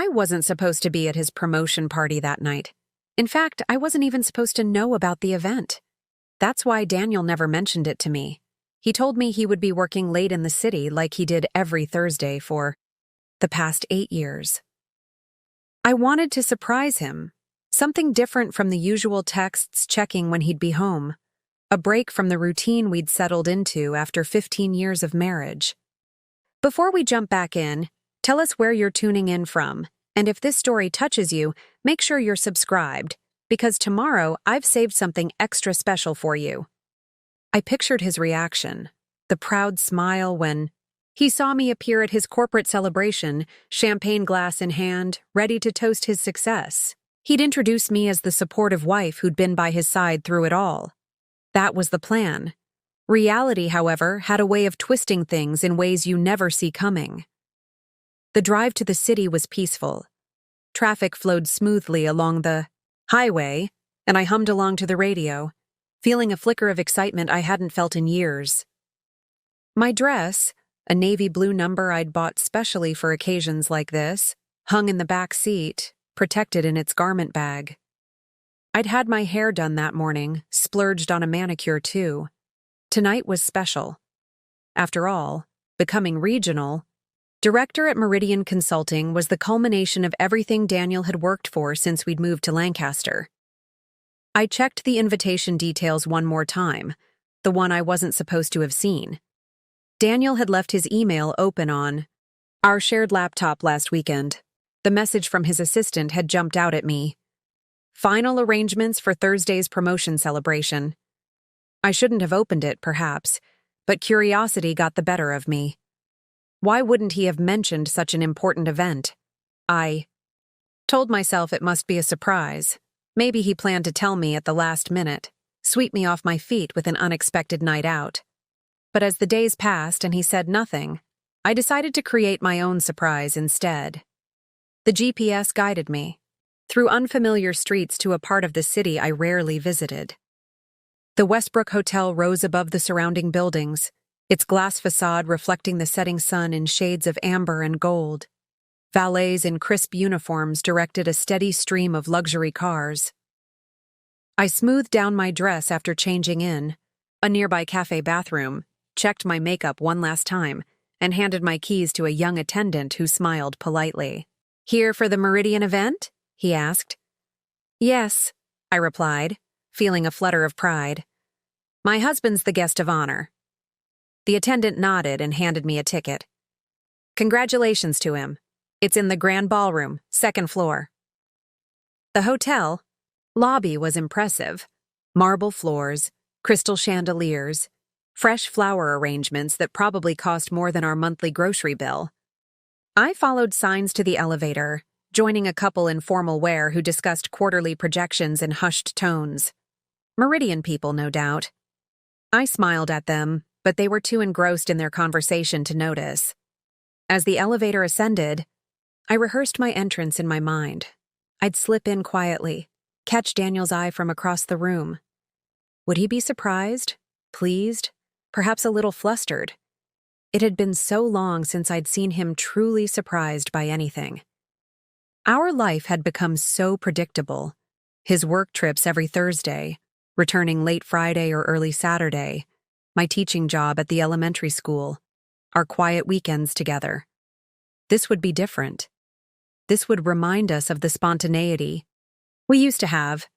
I wasn't supposed to be at his promotion party that night. In fact, I wasn't even supposed to know about the event. That's why Daniel never mentioned it to me. He told me he would be working late in the city like he did every Thursday for the past 8 years. I wanted to surprise him, something different from the usual texts checking when he'd be home, a break from the routine we'd settled into after 15 years of marriage. Before we jump back in, tell us where you're tuning in from, and if this story touches you, make sure you're subscribed, because tomorrow I've saved something extra special for you. I pictured his reaction, the proud smile when he saw me appear at his corporate celebration, champagne glass in hand, ready to toast his success. He'd introduced me as the supportive wife who'd been by his side through it all. That was the plan. Reality, however, had a way of twisting things in ways you never see coming. The drive to the city was peaceful. Traffic flowed smoothly along the highway, and I hummed along to the radio, feeling a flicker of excitement I hadn't felt in years. My dress, a navy blue number I'd bought specially for occasions like this, hung in the back seat, protected in its garment bag. I'd had my hair done that morning, splurged on a manicure too. Tonight was special. After all, becoming regional, director at Meridian Consulting was the culmination of everything Daniel had worked for since we'd moved to Lancaster. I checked the invitation details one more time, the one I wasn't supposed to have seen. Daniel had left his email open on our shared laptop last weekend. The message from his assistant had jumped out at me. Final arrangements for Thursday's promotion celebration. I shouldn't have opened it, perhaps, but curiosity got the better of me. Why wouldn't he have mentioned such an important event? I told myself it must be a surprise. Maybe he planned to tell me at the last minute, sweep me off my feet with an unexpected night out. But as the days passed and he said nothing, I decided to create my own surprise instead. The GPS guided me through unfamiliar streets to a part of the city I rarely visited. The Westbrook Hotel rose above the surrounding buildings, its glass facade reflecting the setting sun in shades of amber and gold. Valets in crisp uniforms directed a steady stream of luxury cars. I smoothed down my dress after changing in a nearby cafe bathroom, checked my makeup one last time, and handed my keys to a young attendant who smiled politely. "Here for the Meridian event?" he asked. "Yes," I replied, feeling a flutter of pride. "My husband's the guest of honor." The attendant nodded and handed me a ticket. "Congratulations to him. It's in the Grand Ballroom, 2nd floor." The hotel lobby was impressive. Marble floors, crystal chandeliers, fresh flower arrangements that probably cost more than our monthly grocery bill. I followed signs to the elevator, joining a couple in formal wear who discussed quarterly projections in hushed tones. Meridian people, no doubt. I smiled at them, but they were too engrossed in their conversation to notice. As the elevator ascended, I rehearsed my entrance in my mind. I'd slip in quietly, catch Daniel's eye from across the room. Would he be surprised, pleased, perhaps a little flustered? It had been so long since I'd seen him truly surprised by anything. Our life had become so predictable. His work trips every Thursday, returning late Friday or early Saturday, my teaching job at the elementary school, our quiet weekends together. This would be different. This would remind us of the spontaneity we used to have.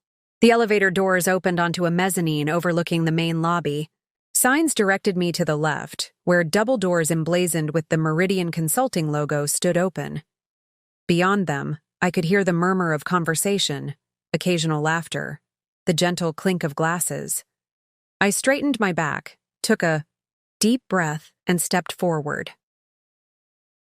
The elevator doors opened onto a mezzanine overlooking the main lobby. Signs directed me to the left, where double doors emblazoned with the Meridian Consulting logo stood open. Beyond them, I could hear the murmur of conversation, occasional laughter, the gentle clink of glasses. I straightened my back, took a deep breath, and stepped forward.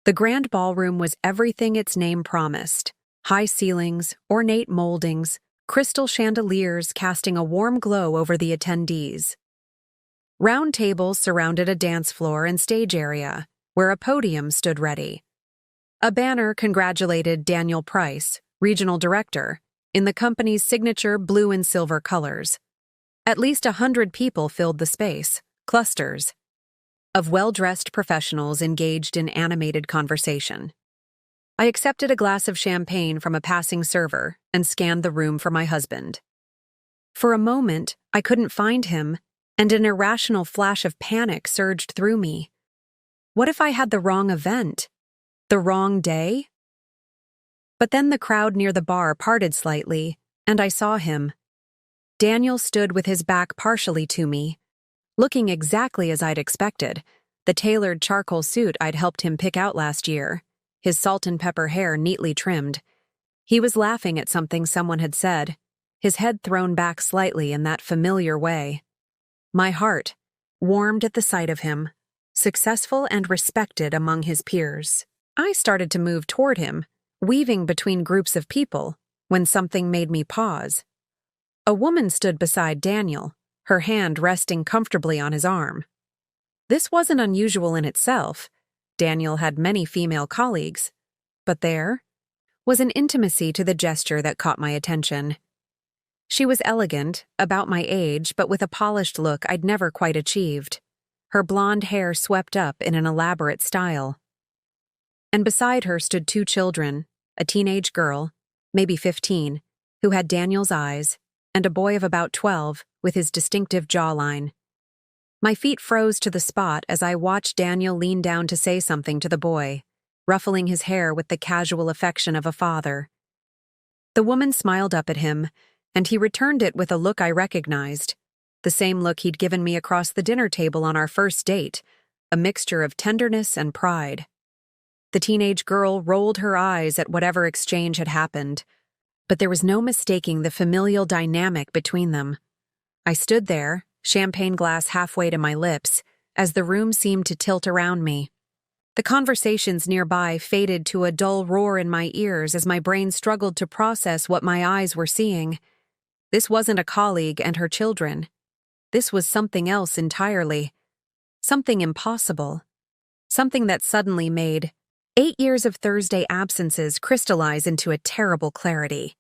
The Grand Ballroom was everything its name promised. High ceilings, ornate moldings, crystal chandeliers casting a warm glow over the attendees. Round tables surrounded a dance floor and stage area, where a podium stood ready. A banner congratulated Daniel Price, regional director, in the company's signature blue and silver colors. At least 100 people filled the space, clusters of well-dressed professionals engaged in animated conversation. I accepted a glass of champagne from a passing server and scanned the room for my husband. For a moment, I couldn't find him, and an irrational flash of panic surged through me. What if I had the wrong event? The wrong day? But then the crowd near the bar parted slightly, and I saw him. Daniel stood with his back partially to me, looking exactly as I'd expected, the tailored charcoal suit I'd helped him pick out last year, his salt and pepper hair neatly trimmed. He was laughing at something someone had said, his head thrown back slightly in that familiar way. My heart warmed at the sight of him, successful and respected among his peers. I started to move toward him, weaving between groups of people, when something made me pause. A woman stood beside Daniel, her hand resting comfortably on his arm. This wasn't unusual in itself. Daniel had many female colleagues, but there was an intimacy to the gesture that caught my attention. She was elegant, about my age, but with a polished look I'd never quite achieved. Her blonde hair swept up in an elaborate style. And beside her stood two children, a teenage girl, maybe 15, who had Daniel's eyes, and a boy of about 12 with his distinctive jawline. My feet froze to the spot as I watched Daniel lean down to say something to the boy, ruffling his hair with the casual affection of a father. The woman smiled up at him, and he returned it with a look I recognized, the same look he'd given me across the dinner table on our first date, a mixture of tenderness and pride. The teenage girl rolled her eyes at whatever exchange had happened, but there was no mistaking the familial dynamic between them. I stood there, champagne glass halfway to my lips, as the room seemed to tilt around me. The conversations nearby faded to a dull roar in my ears as my brain struggled to process what my eyes were seeing. This wasn't a colleague and her children. This was something else entirely. Something impossible. Something that suddenly made 8 years of Thursday absences crystallize into a terrible clarity.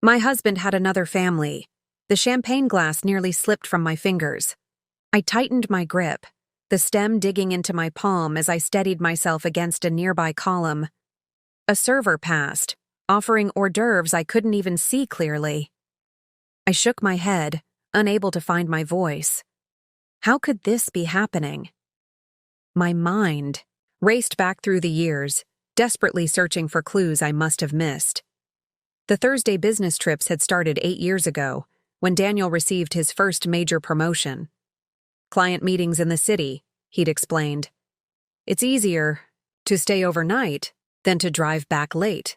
My husband had another family. The champagne glass nearly slipped from my fingers. I tightened my grip, the stem digging into my palm as I steadied myself against a nearby column. A server passed, offering hors d'oeuvres I couldn't even see clearly. I shook my head, unable to find my voice. How could this be happening? My mind raced back through the years, desperately searching for clues I must have missed. The Thursday business trips had started 8 years ago, when Daniel received his first major promotion. Client meetings in the city, he'd explained. It's easier to stay overnight than to drive back late.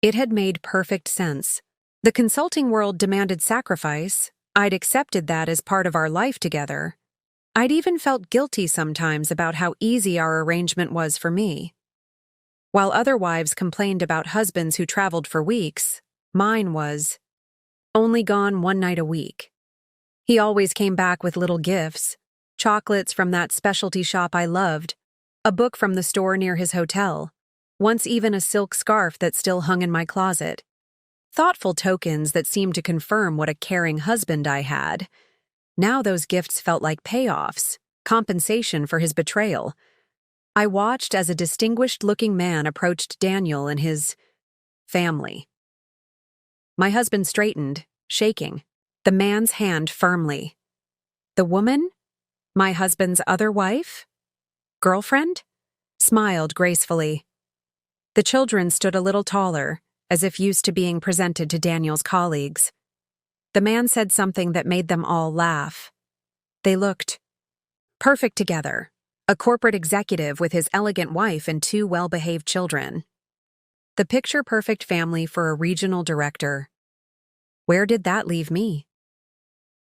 It had made perfect sense. The consulting world demanded sacrifice. I'd accepted that as part of our life together. I'd even felt guilty sometimes about how easy our arrangement was for me. While other wives complained about husbands who traveled for weeks, mine was only gone one night a week. He always came back with little gifts, chocolates from that specialty shop I loved, a book from the store near his hotel, once even a silk scarf that still hung in my closet. Thoughtful tokens that seemed to confirm what a caring husband I had. Now those gifts felt like payoffs, compensation for his betrayal. I watched as a distinguished-looking man approached Daniel and his family. My husband straightened, shaking, the man's hand firmly. The woman, my husband's other wife, girlfriend, smiled gracefully. The children stood a little taller, as if used to being presented to Daniel's colleagues. The man said something that made them all laugh. They looked perfect together, a corporate executive with his elegant wife and 2 well-behaved children. The picture-perfect family for a regional director. Where did that leave me?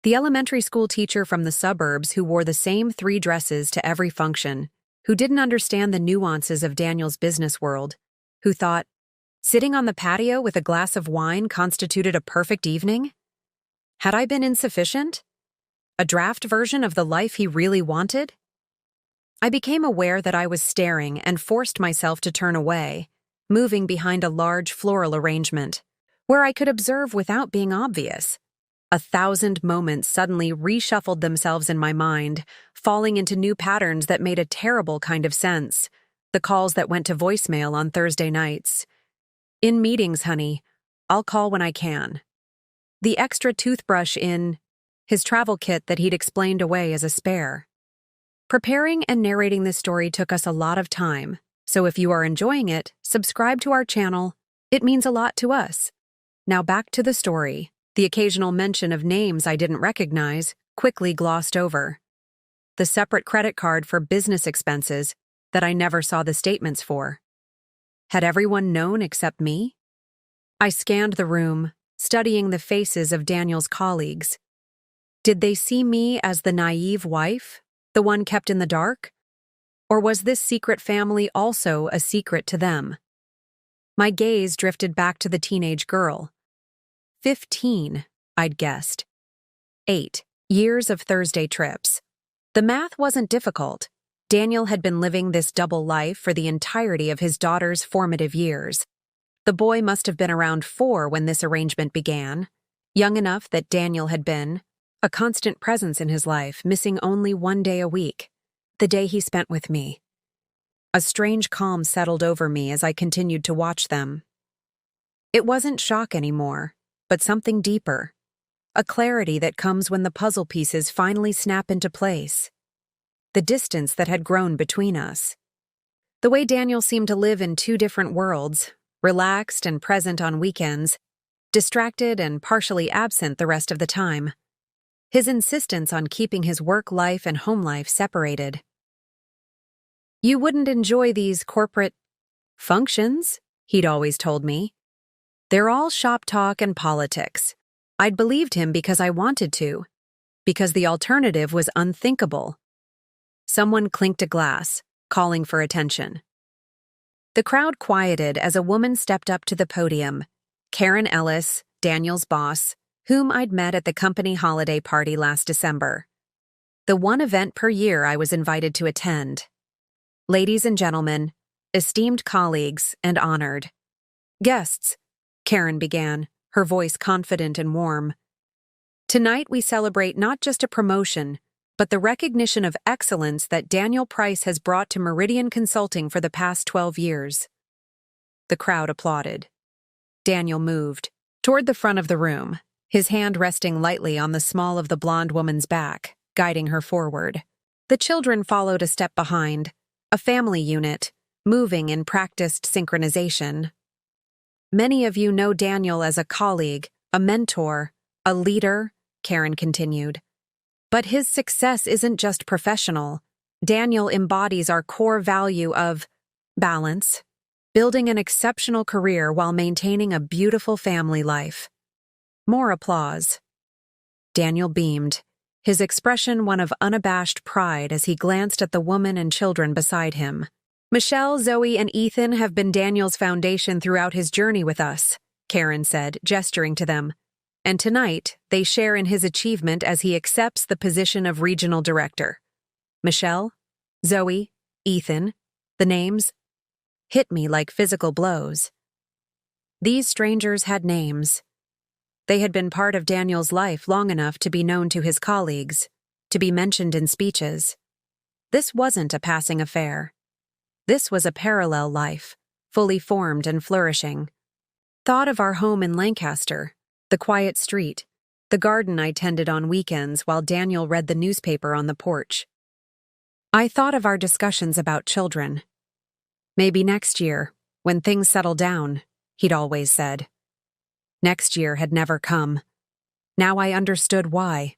The elementary school teacher from the suburbs who wore the same 3 dresses to every function, who didn't understand the nuances of Daniel's business world, who thought, sitting on the patio with a glass of wine constituted a perfect evening? Had I been insufficient? A draft version of the life he really wanted? I became aware that I was staring and forced myself to turn away, moving behind a large floral arrangement, where I could observe without being obvious. 1,000 moments suddenly reshuffled themselves in my mind, falling into new patterns that made a terrible kind of sense. The calls that went to voicemail on Thursday nights. In meetings, honey. I'll call when I can. The extra toothbrush in his travel kit that he'd explained away as a spare. Preparing and narrating this story took us a lot of time, so if you are enjoying it, subscribe to our channel. It means a lot to us. Now back to the story. The occasional mention of names I didn't recognize, quickly glossed over. The separate credit card for business expenses that I never saw the statements for. Had everyone known except me? I scanned the room, studying the faces of Daniel's colleagues. Did they see me as the naive wife, the one kept in the dark? Or was this secret family also a secret to them? My gaze drifted back to the teenage girl. 15, I'd guessed. 8 years of Thursday trips. The math wasn't difficult. Daniel had been living this double life for the entirety of his daughter's formative years. The boy must have been around 4 when this arrangement began, young enough that Daniel had been a constant presence in his life, missing only 1 day a week, the day he spent with me. A strange calm settled over me as I continued to watch them. It wasn't shock anymore, but something deeper, a clarity that comes when the puzzle pieces finally snap into place. The distance that had grown between us. The way Daniel seemed to live in 2 different worlds, relaxed and present on weekends, distracted and partially absent the rest of the time. His insistence on keeping his work life and home life separated. You wouldn't enjoy these corporate functions, he'd always told me. They're all shop talk and politics. I'd believed him because I wanted to, because the alternative was unthinkable. Someone clinked a glass, calling for attention. The crowd quieted as a woman stepped up to the podium, Karen Ellis, Daniel's boss, whom I'd met at the company holiday party last December. The one event per year I was invited to attend. Ladies and gentlemen, esteemed colleagues, and honored guests, Karen began, her voice confident and warm. Tonight we celebrate not just a promotion, but the recognition of excellence that Daniel Price has brought to Meridian Consulting for the past 12 years. The crowd applauded. Daniel moved toward the front of the room, his hand resting lightly on the small of the blonde woman's back, guiding her forward. The children followed a step behind, a family unit, moving in practiced synchronization. Many of you know Daniel as a colleague, a mentor, a leader, Karen continued. But his success isn't just professional. Daniel embodies our core value of balance, building an exceptional career while maintaining a beautiful family life. More applause. Daniel beamed, his expression one of unabashed pride as he glanced at the woman and children beside him. Michelle, Zoe, and Ethan have been Daniel's foundation throughout his journey with us, Karen said, gesturing to them. And tonight, they share in his achievement as he accepts the position of regional director. Michelle, Zoe, Ethan, the names hit me like physical blows. These strangers had names. They had been part of Daniel's life long enough to be known to his colleagues, to be mentioned in speeches. This wasn't a passing affair. This was a parallel life, fully formed and flourishing. Thought of our home in Lancaster, the quiet street, the garden I tended on weekends while Daniel read the newspaper on the porch. I thought of our discussions about children. Maybe next year, when things settle down, he'd always said. Next year had never come. Now I understood why.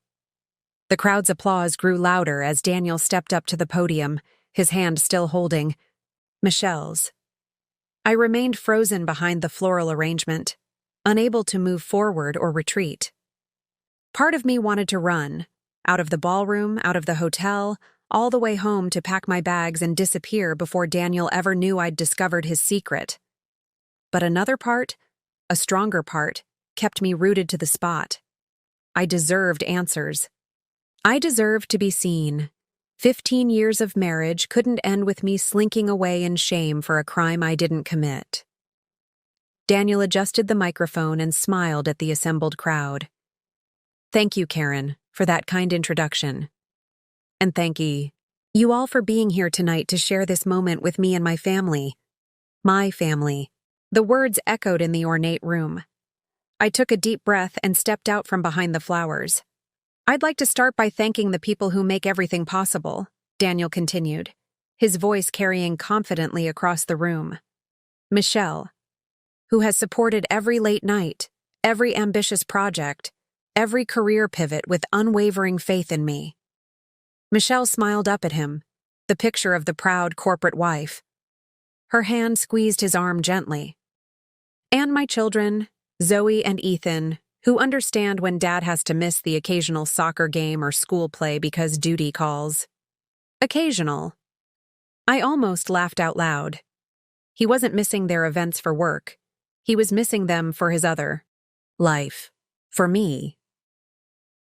The crowd's applause grew louder as Daniel stepped up to the podium, his hand still holding Michelle's. I remained frozen behind the floral arrangement, unable to move forward or retreat. Part of me wanted to run, out of the ballroom, out of the hotel, all the way home to pack my bags and disappear before Daniel ever knew I'd discovered his secret. But another part, a stronger part, kept me rooted to the spot. I deserved answers. I deserved to be seen. 15 years of marriage couldn't end with me slinking away in shame for a crime I didn't commit. Daniel adjusted the microphone and smiled at the assembled crowd. Thank you, Karen, for that kind introduction. And thank ye, You all for being here tonight to share this moment with me and my family. My family. The words echoed in the ornate room. I took a deep breath and stepped out from behind the flowers. I'd like to start by thanking the people who make everything possible, Daniel continued, his voice carrying confidently across the room. Michelle, who has supported every late night, every ambitious project, every career pivot with unwavering faith in me. Michelle smiled up at him, the picture of the proud corporate wife. Her hand squeezed his arm gently. And my children, Zoe and Ethan, who understand when Dad has to miss the occasional soccer game or school play because duty calls. Occasional. I almost laughed out loud. He wasn't missing their events for work. He was missing them for his other life. For me.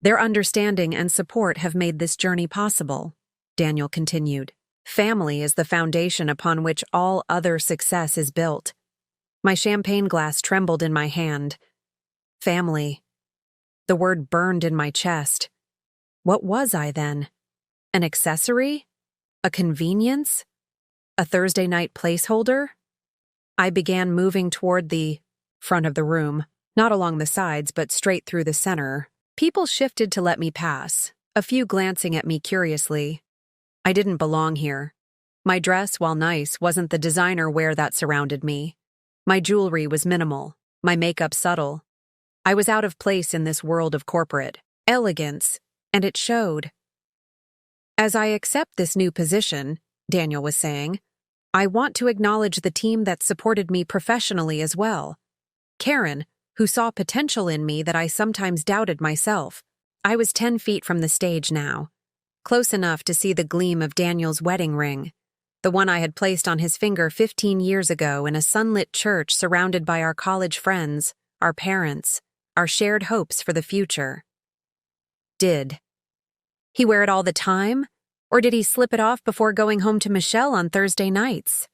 Their understanding and support have made this journey possible, Daniel continued. Family is the foundation upon which all other success is built. My champagne glass trembled in my hand. Family. The word burned in my chest. What was I then? An accessory? A convenience? A Thursday night placeholder? I began moving toward the front of the room, not along the sides but straight through the center. People shifted to let me pass, a few glancing at me curiously. I didn't belong here. My dress, while nice, wasn't the designer wear that surrounded me. My jewelry was minimal, my makeup subtle. I was out of place in this world of corporate elegance, and it showed. As I accept this new position, Daniel was saying, I want to acknowledge the team that supported me professionally as well. Karen, who saw potential in me that I sometimes doubted myself. I was 10 feet from the stage now, close enough to see the gleam of Daniel's wedding ring, the one I had placed on his finger 15 years ago in a sunlit church surrounded by our college friends, our parents, our shared hopes for the future. Did he wear it all the time, or did he slip it off before going home to Michelle on Thursday nights?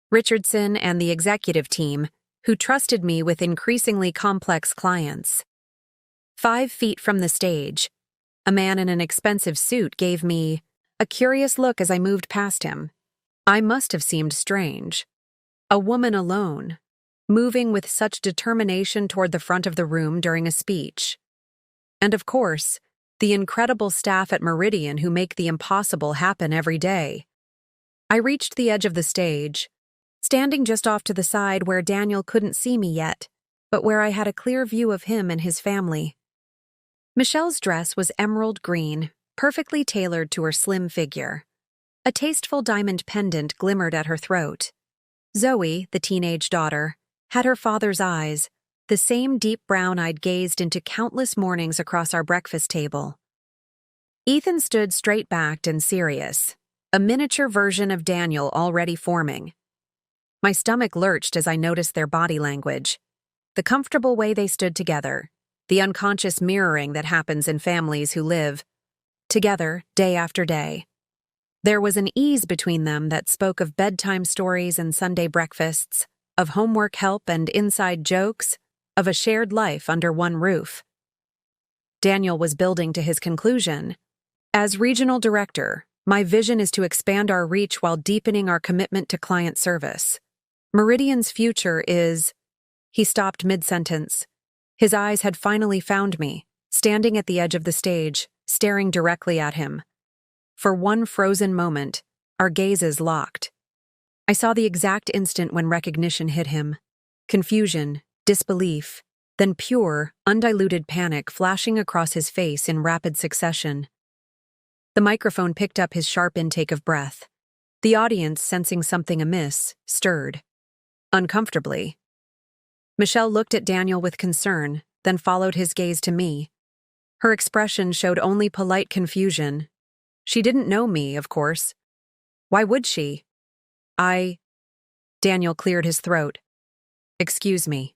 Richardson and the executive team, who trusted me with increasingly complex clients. 5 feet from the stage, a man in an expensive suit gave me a curious look as I moved past him. I must have seemed strange. A woman alone, moving with such determination toward the front of the room during a speech. And of course, the incredible staff at Meridian who make the impossible happen every day. I reached the edge of the stage, standing just off to the side where Daniel couldn't see me yet, but where I had a clear view of him and his family. Michelle's dress was emerald green, perfectly tailored to her slim figure. A tasteful diamond pendant glimmered at her throat. Zoe, the teenage daughter, had her father's eyes, the same deep brown I'd gazed into countless mornings across our breakfast table. Ethan stood straight-backed and serious, a miniature version of Daniel already forming. My stomach lurched as I noticed their body language, the comfortable way they stood together, the unconscious mirroring that happens in families who live together day after day. There was an ease between them that spoke of bedtime stories and Sunday breakfasts, of homework help and inside jokes, of a shared life under one roof. Daniel was building to his conclusion. As regional director, my vision is to expand our reach while deepening our commitment to client service. Meridian's future is... He stopped mid-sentence. His eyes had finally found me, standing at the edge of the stage, staring directly at him. For one frozen moment, our gazes locked. I saw the exact instant when recognition hit him. Confusion, disbelief, then pure, undiluted panic flashing across his face in rapid succession. The microphone picked up his sharp intake of breath. The audience, sensing something amiss, stirred. Uncomfortably. Michelle looked at Daniel with concern, then followed his gaze to me. Her expression showed only polite confusion. She didn't know me, of course. Why would she? Daniel cleared his throat. Excuse me.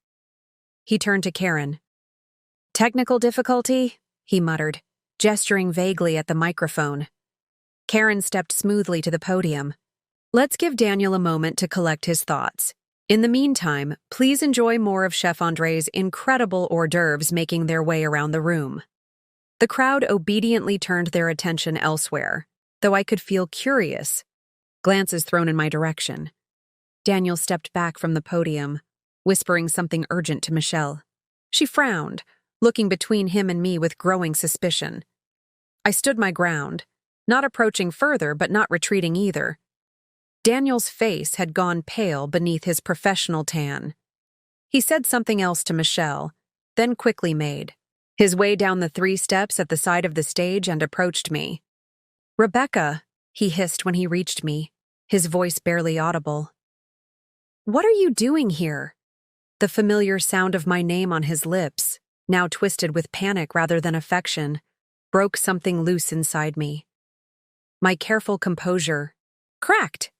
He turned to Karen. Technical difficulty? He muttered, gesturing vaguely at the microphone. Karen stepped smoothly to the podium. Let's give Daniel a moment to collect his thoughts. In the meantime, please enjoy more of Chef Andre's incredible hors d'oeuvres making their way around the room. The crowd obediently turned their attention elsewhere, though I could feel curious, glances thrown in my direction. Daniel stepped back from the podium, whispering something urgent to Michelle. She frowned, looking between him and me with growing suspicion. I stood my ground, not approaching further but not retreating either. Daniel's face had gone pale beneath his professional tan. He said something else to Michelle, then quickly made his way down the 3 steps at the side of the stage and approached me. "Rebecca," he hissed when he reached me, his voice barely audible. "What are you doing here?" The familiar sound of my name on his lips, now twisted with panic rather than affection, broke something loose inside me. My careful composure cracked.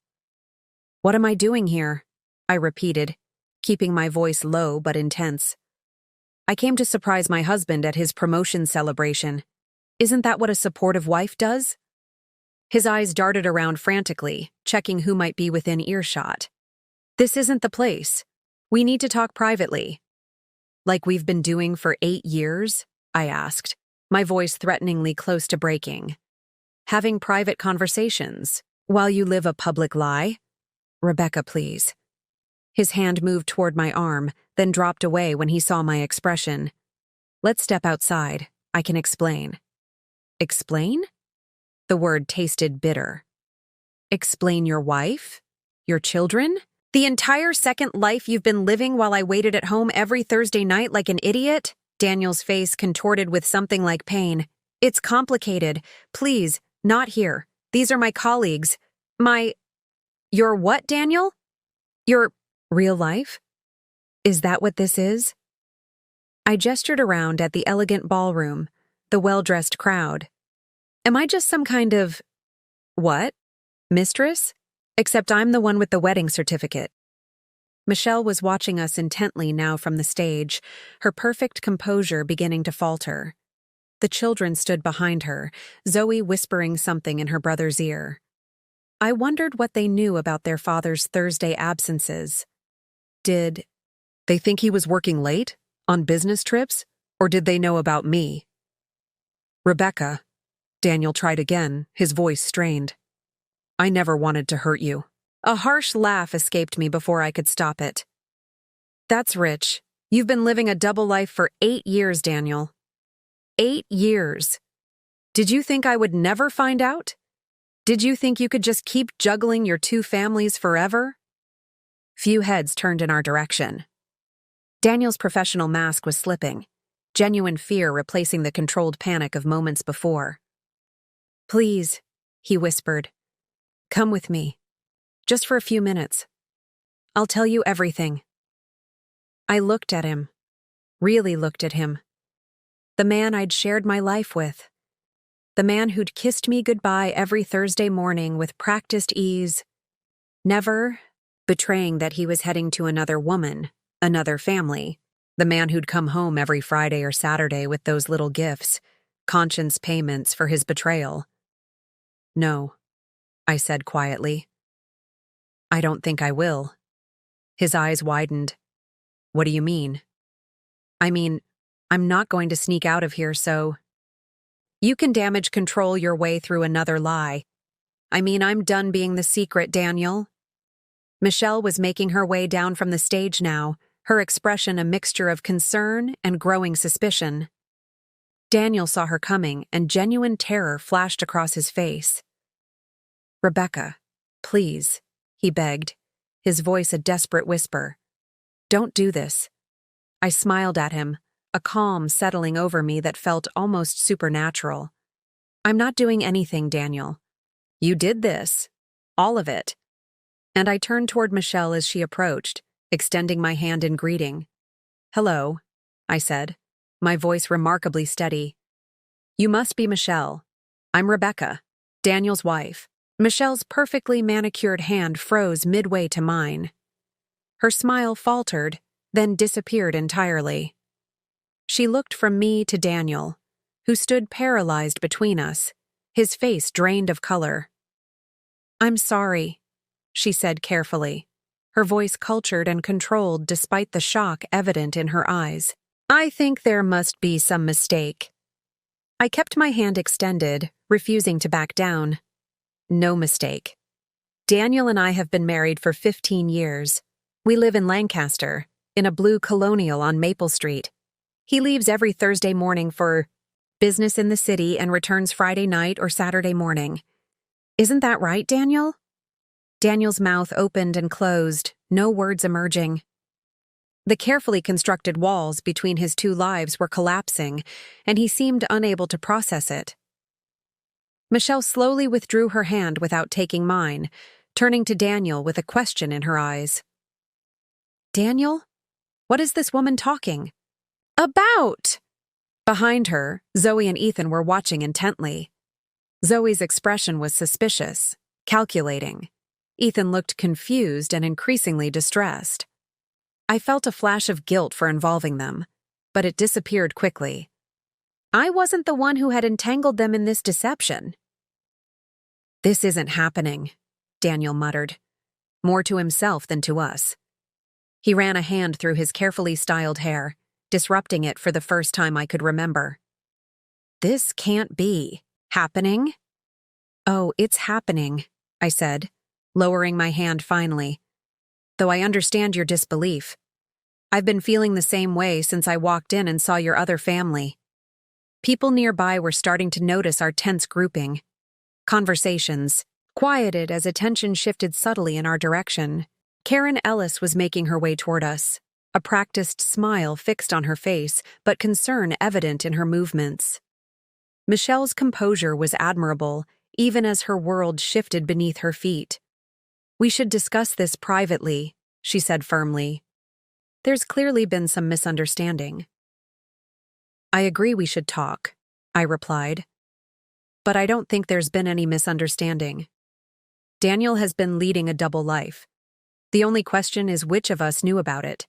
"What am I doing here?" I repeated, keeping my voice low but intense. "I came to surprise my husband at his promotion celebration. Isn't that what a supportive wife does?" His eyes darted around frantically, checking who might be within earshot. "This isn't the place. We need to talk privately." "Like we've been doing for 8 years?" I asked, my voice threateningly close to breaking. "Having private conversations, while you live a public lie?" "Rebecca, please." His hand moved toward my arm, then dropped away when he saw my expression. "Let's step outside. I can explain." "Explain?" The word tasted bitter. "Explain your wife? Your children? The entire second life you've been living while I waited at home every Thursday night like an idiot?" Daniel's face contorted with something like pain. "It's complicated. Please, not here. These are my colleagues. Your what, Daniel? Your real life? Is that what this is?" I gestured around at the elegant ballroom, the well-dressed crowd. "Am I just some kind of, what, mistress? Except I'm the one with the wedding certificate." Michelle was watching us intently now from the stage, her perfect composure beginning to falter. The children stood behind her, Zoe whispering something in her brother's ear. I wondered what they knew about their father's Thursday absences. Did they think he was working late, on business trips, or did they know about me? "Rebecca," Daniel tried again, his voice strained. "I never wanted to hurt you." A harsh laugh escaped me before I could stop it. "That's rich. You've been living a double life for 8 years, Daniel. 8 years. Did you think I would never find out? Did you think you could just keep juggling your 2 families forever?" Few heads turned in our direction. Daniel's professional mask was slipping, genuine fear replacing the controlled panic of moments before. "Please," he whispered, "come with me. Just for a few minutes. I'll tell you everything." I looked at him, really looked at him. The man I'd shared my life with. The man who'd kissed me goodbye every Thursday morning with practiced ease, never betraying that he was heading to another woman, another family. The man who'd come home every Friday or Saturday with those little gifts, conscience payments for his betrayal. "No," I said quietly. "I don't think I will." His eyes widened. "What do you mean?" "I mean, I'm not going to sneak out of here, so you can damage control your way through another lie. I mean, I'm done being the secret, Daniel." Michelle was making her way down from the stage now, her expression a mixture of concern and growing suspicion. Daniel saw her coming, and genuine terror flashed across his face. "Rebecca, please," he begged, his voice a desperate whisper. "Don't do this." I smiled at him, a calm settling over me that felt almost supernatural. "I'm not doing anything, Daniel. You did this. All of it." And I turned toward Michelle as she approached, extending my hand in greeting. "Hello," I said, my voice remarkably steady. "You must be Michelle. I'm Rebecca, Daniel's wife." Michelle's perfectly manicured hand froze midway to mine. Her smile faltered, then disappeared entirely. She looked from me to Daniel, who stood paralyzed between us, his face drained of color. "I'm sorry," she said carefully, her voice cultured and controlled despite the shock evident in her eyes. "I think there must be some mistake." I kept my hand extended, refusing to back down. No mistake. Daniel and I have been married for 15 years. We live in Lancaster, in a blue colonial on Maple Street. He leaves every Thursday morning for business in the city and returns Friday night or Saturday morning. Isn't that right, Daniel? Daniel's mouth opened and closed, no words emerging. The carefully constructed walls between his two lives were collapsing, and he seemed unable to process it. Michelle slowly withdrew her hand without taking mine, turning to Daniel with a question in her eyes. Daniel? What is this woman talking about? Behind her, Zoe and Ethan were watching intently. Zoe's expression was suspicious, calculating. Ethan looked confused and increasingly distressed. I felt a flash of guilt for involving them, but it disappeared quickly. I wasn't the one who had entangled them in this deception. This isn't happening, Daniel muttered, more to himself than to us. He ran a hand through his carefully styled hair, disrupting it for the first time I could remember. This can't be happening. Oh, it's happening, I said, lowering my hand finally. Though I understand your disbelief. I've been feeling the same way since I walked in and saw your other family. People nearby were starting to notice our tense grouping. Conversations quieted as attention shifted subtly in our direction. Karen Ellis was making her way toward us, a practiced smile fixed on her face, but concern evident in her movements. Michelle's composure was admirable, even as her world shifted beneath her feet. We should discuss this privately, she said firmly. There's clearly been some misunderstanding. I agree we should talk, I replied. But I don't think there's been any misunderstanding. Daniel has been leading a double life. The only question is which of us knew about it.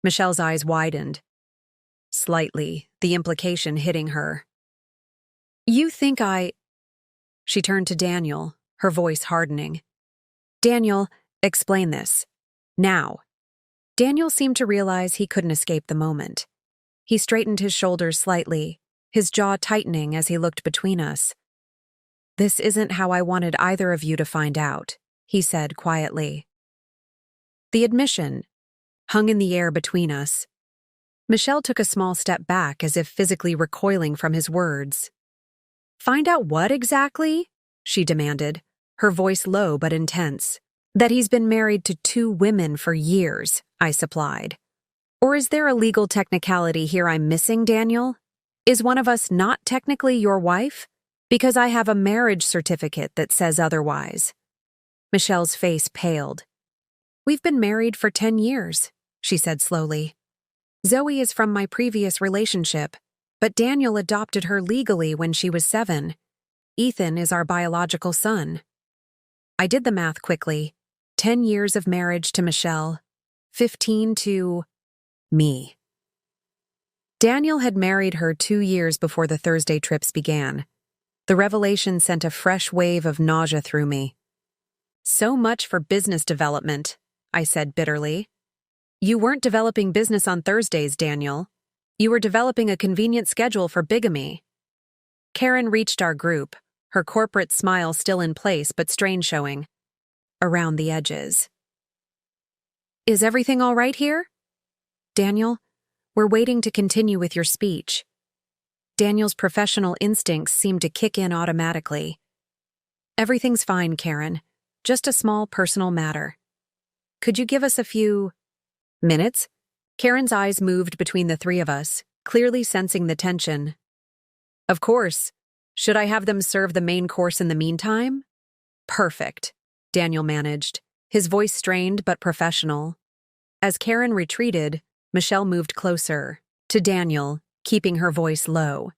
Michelle's eyes widened. Slightly, the implication hitting her. You think She turned to Daniel, her voice hardening. Daniel, explain this. Now. Daniel seemed to realize he couldn't escape the moment. He straightened his shoulders slightly, his jaw tightening as he looked between us. This isn't how I wanted either of you to find out, he said quietly. The admission hung in the air between us. Michelle took a small step back as if physically recoiling from his words. Find out what exactly? She demanded, her voice low but intense. That he's been married to 2 women for years, I supplied. Or is there a legal technicality here I'm missing, Daniel? Is one of us not technically your wife? Because I have a marriage certificate that says otherwise. Michelle's face paled. We've been married for 10 years, she said slowly. Zoe is from my previous relationship, but Daniel adopted her legally when she was 7. Ethan is our biological son. I did the math quickly. 10 years of marriage to Michelle, 15 to me. Daniel had married her 2 years before the Thursday trips began. The revelation sent a fresh wave of nausea through me. So much for business development, I said bitterly. You weren't developing business on Thursdays, Daniel. You were developing a convenient schedule for bigamy. Karen reached our group, her corporate smile still in place but strain showing. Around the edges. Is everything all right here? Daniel, we're waiting to continue with your speech. Daniel's professional instincts seemed to kick in automatically. Everything's fine, Karen. Just a small personal matter. Could you give us a few minutes? Karen's eyes moved between the 3 of us, clearly sensing the tension. Of course. Should I have them serve the main course in the meantime? Perfect, Daniel managed, his voice strained but professional. As Karen retreated, Michelle moved closer, to Daniel, keeping her voice low.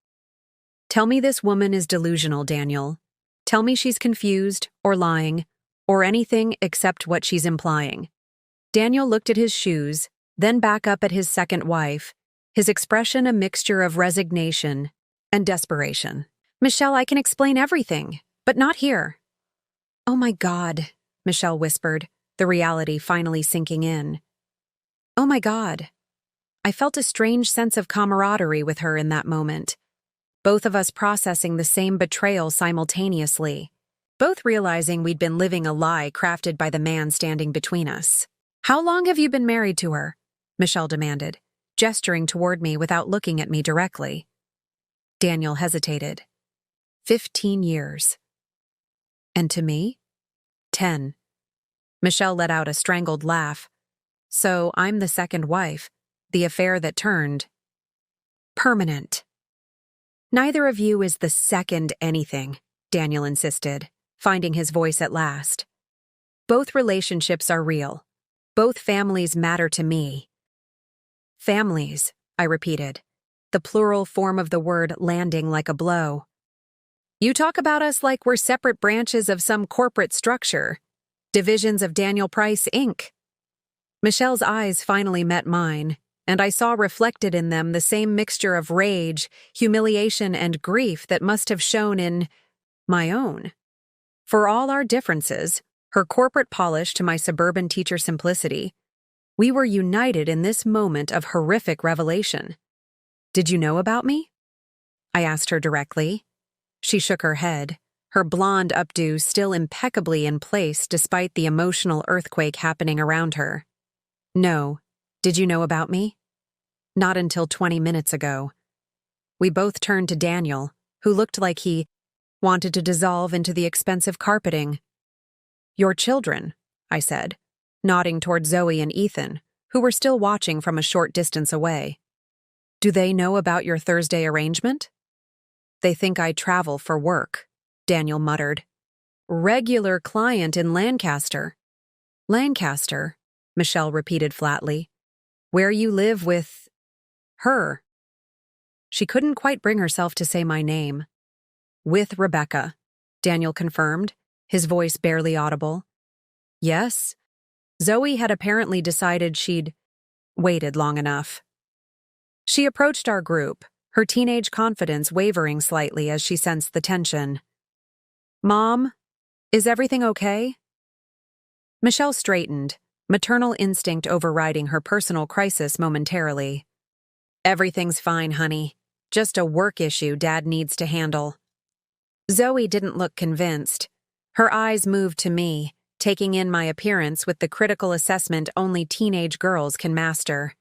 Tell me this woman is delusional, Daniel. Tell me she's confused, or lying, or anything except what she's implying. Daniel looked at his shoes, then back up at his second wife, his expression a mixture of resignation and desperation. Michelle, I can explain everything, but not here. Oh my God, Michelle whispered, the reality finally sinking in. Oh my God. I felt a strange sense of camaraderie with her in that moment, both of us processing the same betrayal simultaneously. both realizing we'd been living a lie crafted by the man standing between us. "How long have you been married to her?" Michelle demanded, gesturing toward me without looking at me directly. Daniel hesitated. 15 years. And to me? 10. Michelle let out a strangled laugh. So I'm the second wife, the affair that turned permanent. "Neither of you is the second anything," Daniel insisted, finding his voice at last. "Both relationships are real. Both families matter to me." "Families," I repeated, the plural form of the word landing like a blow. "You talk about us like we're separate branches of some corporate structure. Divisions of Daniel Price, Inc." Michelle's eyes finally met mine, and I saw reflected in them the same mixture of rage, humiliation, and grief that must have shown in my own. For all our differences, her corporate polish to my suburban teacher simplicity, we were united in this moment of horrific revelation. "Did you know about me?" I asked her directly. She shook her head, her blonde updo still impeccably in place despite the emotional earthquake happening around her. "No. Did you know about me?" "Not until 20 minutes ago." We both turned to Daniel, who looked like he wanted to dissolve into the expensive carpeting. "Your children," I said, nodding toward Zoe and Ethan, who were still watching from a short distance away. "Do they know about your Thursday arrangement?" "They think I travel for work," Daniel muttered. "Regular client in Lancaster." "Lancaster," Michelle repeated flatly. "Where you live with her." She couldn't quite bring herself to say my name. "With Rebecca," Daniel confirmed, his voice barely audible. "Yes." Zoe had apparently decided she'd waited long enough. She approached our group, her teenage confidence wavering slightly as she sensed the tension. "Mom, is everything okay?" Michelle straightened, maternal instinct overriding her personal crisis momentarily. "Everything's fine, honey. Just a work issue Dad needs to handle." Zoe didn't look convinced. Her eyes moved to me, taking in my appearance with the critical assessment only teenage girls can master.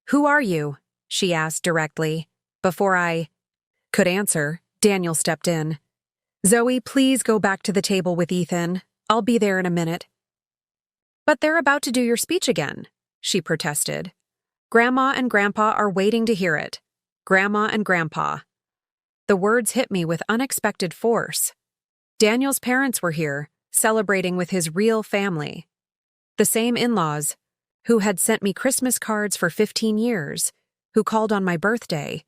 "Who are you?" she asked directly. Before I could answer, Daniel stepped in. "Zoe, please go back to the table with Ethan. I'll be there in a minute." "But they're about to do your speech again," she protested. "Grandma and Grandpa are waiting to hear it. Grandma and Grandpa." The words hit me with unexpected force. Daniel's parents were here, celebrating with his real family. The same in-laws, who had sent me Christmas cards for 15 years, who called on my birthday,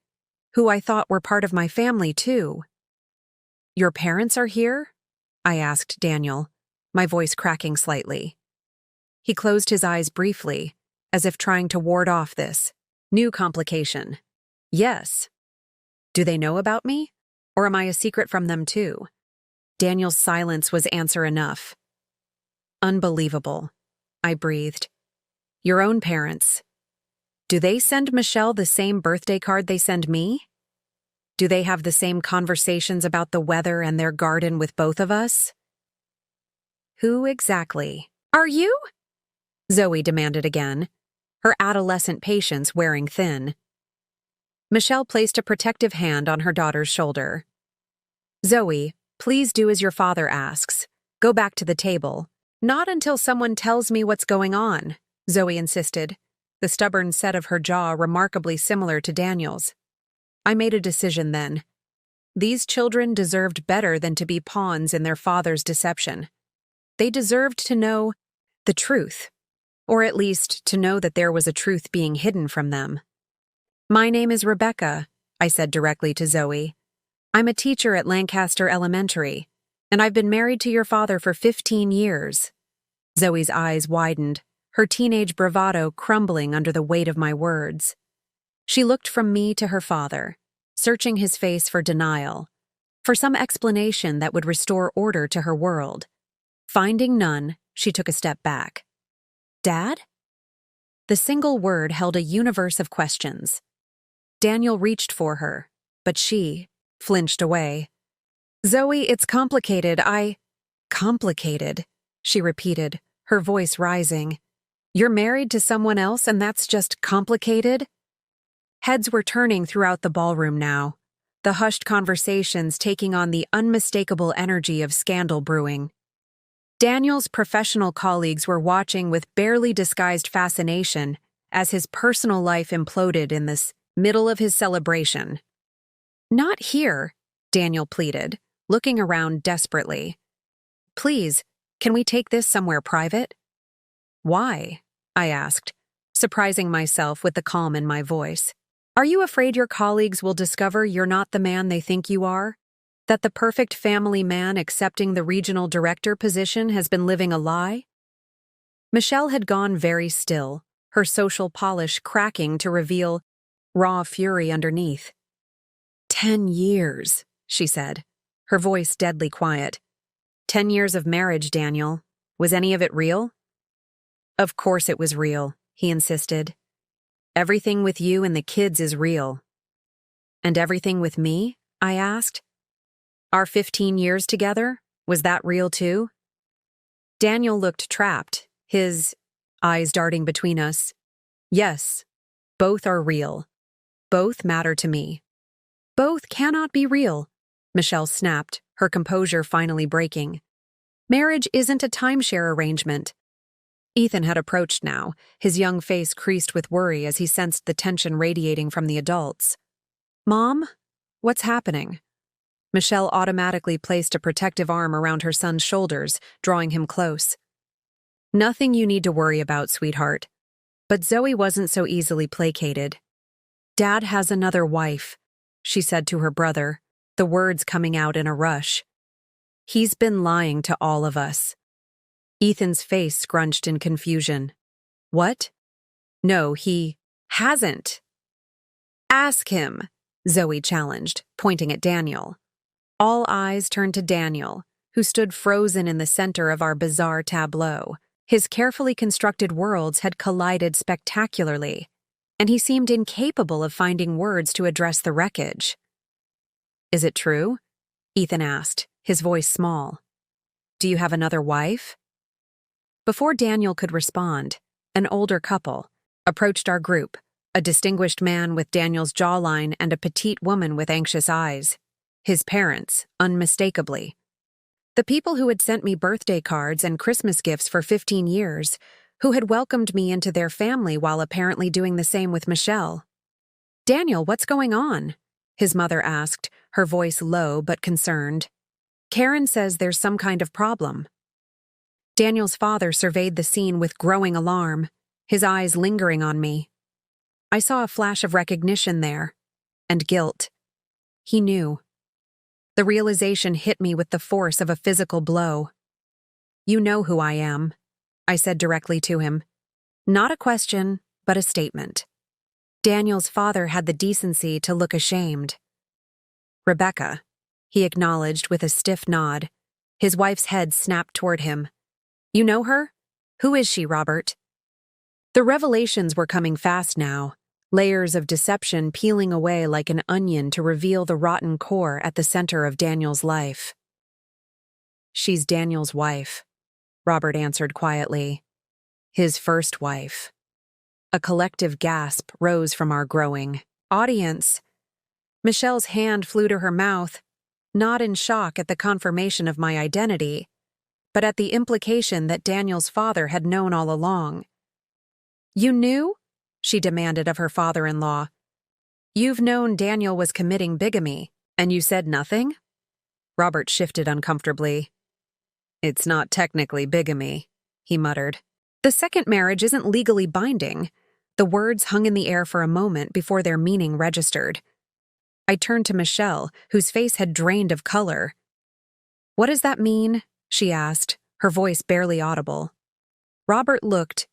who I thought were part of my family too. "Your parents are here?" I asked Daniel, my voice cracking slightly. He closed his eyes briefly, as if trying to ward off this new complication. "Yes." "Do they know about me? Or am I a secret from them too?" Daniel's silence was answer enough. "Unbelievable," I breathed. "Your own parents. Do they send Michelle the same birthday card they send me? Do they have the same conversations about the weather and their garden with both of us?" "Who exactly are you?" Zoe demanded again, her adolescent patience wearing thin. Michelle placed a protective hand on her daughter's shoulder. "Zoe, please do as your father asks. Go back to the table. Not until someone tells me what's going on," Zoe insisted, the stubborn set of her jaw remarkably similar to Daniel's. I made a decision then. These children deserved better than to be pawns in their father's deception. They deserved to know the truth, or at least to know that there was a truth being hidden from them. "My name is Rebecca," I said directly to Zoe. "I'm a teacher at Lancaster Elementary, and I've been married to your father for 15 years. Zoe's eyes widened, her teenage bravado crumbling under the weight of my words. She looked from me to her father, searching his face for denial, for some explanation that would restore order to her world. Finding none, she took a step back. "Dad?" The single word held a universe of questions. Daniel reached for her, but she flinched away. Zoe, it's complicated. Complicated, she repeated, her voice rising. You're married to someone else and that's just complicated? Heads were turning throughout the ballroom now, the hushed conversations taking on the unmistakable energy of scandal brewing. Daniel's professional colleagues were watching with barely disguised fascination as his personal life imploded in this middle of his celebration. Not here, Daniel pleaded, looking around desperately. Please, can we take this somewhere private? Why? I asked, surprising myself with the calm in my voice. Are you afraid your colleagues will discover you're not the man they think you are? That the perfect family man accepting the regional director position has been living a lie? Michelle had gone very still, her social polish cracking to reveal raw fury underneath. 10 years, she said, her voice deadly quiet. 10 years of marriage, Daniel. Was any of it real? Of course it was real, he insisted. Everything with you and the kids is real. And everything with me? I asked. Our 15 years together? Was that real too? Daniel looked trapped, his eyes darting between us. Yes, both are real. Both matter to me. Both cannot be real, Michelle snapped, her composure finally breaking. Marriage isn't a timeshare arrangement. Ethan had approached now, his young face creased with worry as he sensed the tension radiating from the adults. Mom? What's happening? Michelle automatically placed a protective arm around her son's shoulders, drawing him close. Nothing you need to worry about, sweetheart. But Zoe wasn't so easily placated. Dad has another wife, she said to her brother, the words coming out in a rush. He's been lying to all of us. Ethan's face scrunched in confusion. What? No, he hasn't. Ask him, Zoe challenged, pointing at Daniel. All eyes turned to Daniel, who stood frozen in the center of our bizarre tableau. His carefully constructed worlds had collided spectacularly, and he seemed incapable of finding words to address the wreckage. Is it true? Ethan asked, his voice small. Do you have another wife? Before Daniel could respond, an older couple approached our group, a distinguished man with Daniel's jawline and a petite woman with anxious eyes. His parents, unmistakably. The people who had sent me birthday cards and Christmas gifts for 15 years, who had welcomed me into their family while apparently doing the same with Michelle. Daniel, what's going on? His mother asked, her voice low but concerned. Karen says there's some kind of problem. Daniel's father surveyed the scene with growing alarm, his eyes lingering on me. I saw a flash of recognition there, and guilt. He knew. The realization hit me with the force of a physical blow. You know who I am, I said directly to him. Not a question, but a statement. Daniel's father had the decency to look ashamed. Rebecca, he acknowledged with a stiff nod. His wife's head snapped toward him. You know her? Who is she, Robert? The revelations were coming fast now, layers of deception peeling away like an onion to reveal the rotten core at the center of Daniel's life. She's Daniel's wife, Robert answered quietly. His first wife. A collective gasp rose from our growing audience. Michelle's hand flew to her mouth, not in shock at the confirmation of my identity, but at the implication that Daniel's father had known all along. You knew? She demanded of her father-in-law. You've known Daniel was committing bigamy, and you said nothing? Robert shifted uncomfortably. It's not technically bigamy, he muttered. The second marriage isn't legally binding. The words hung in the air for a moment before their meaning registered. I turned to Michelle, whose face had drained of color. What does that mean? She asked, her voice barely audible. Robert looked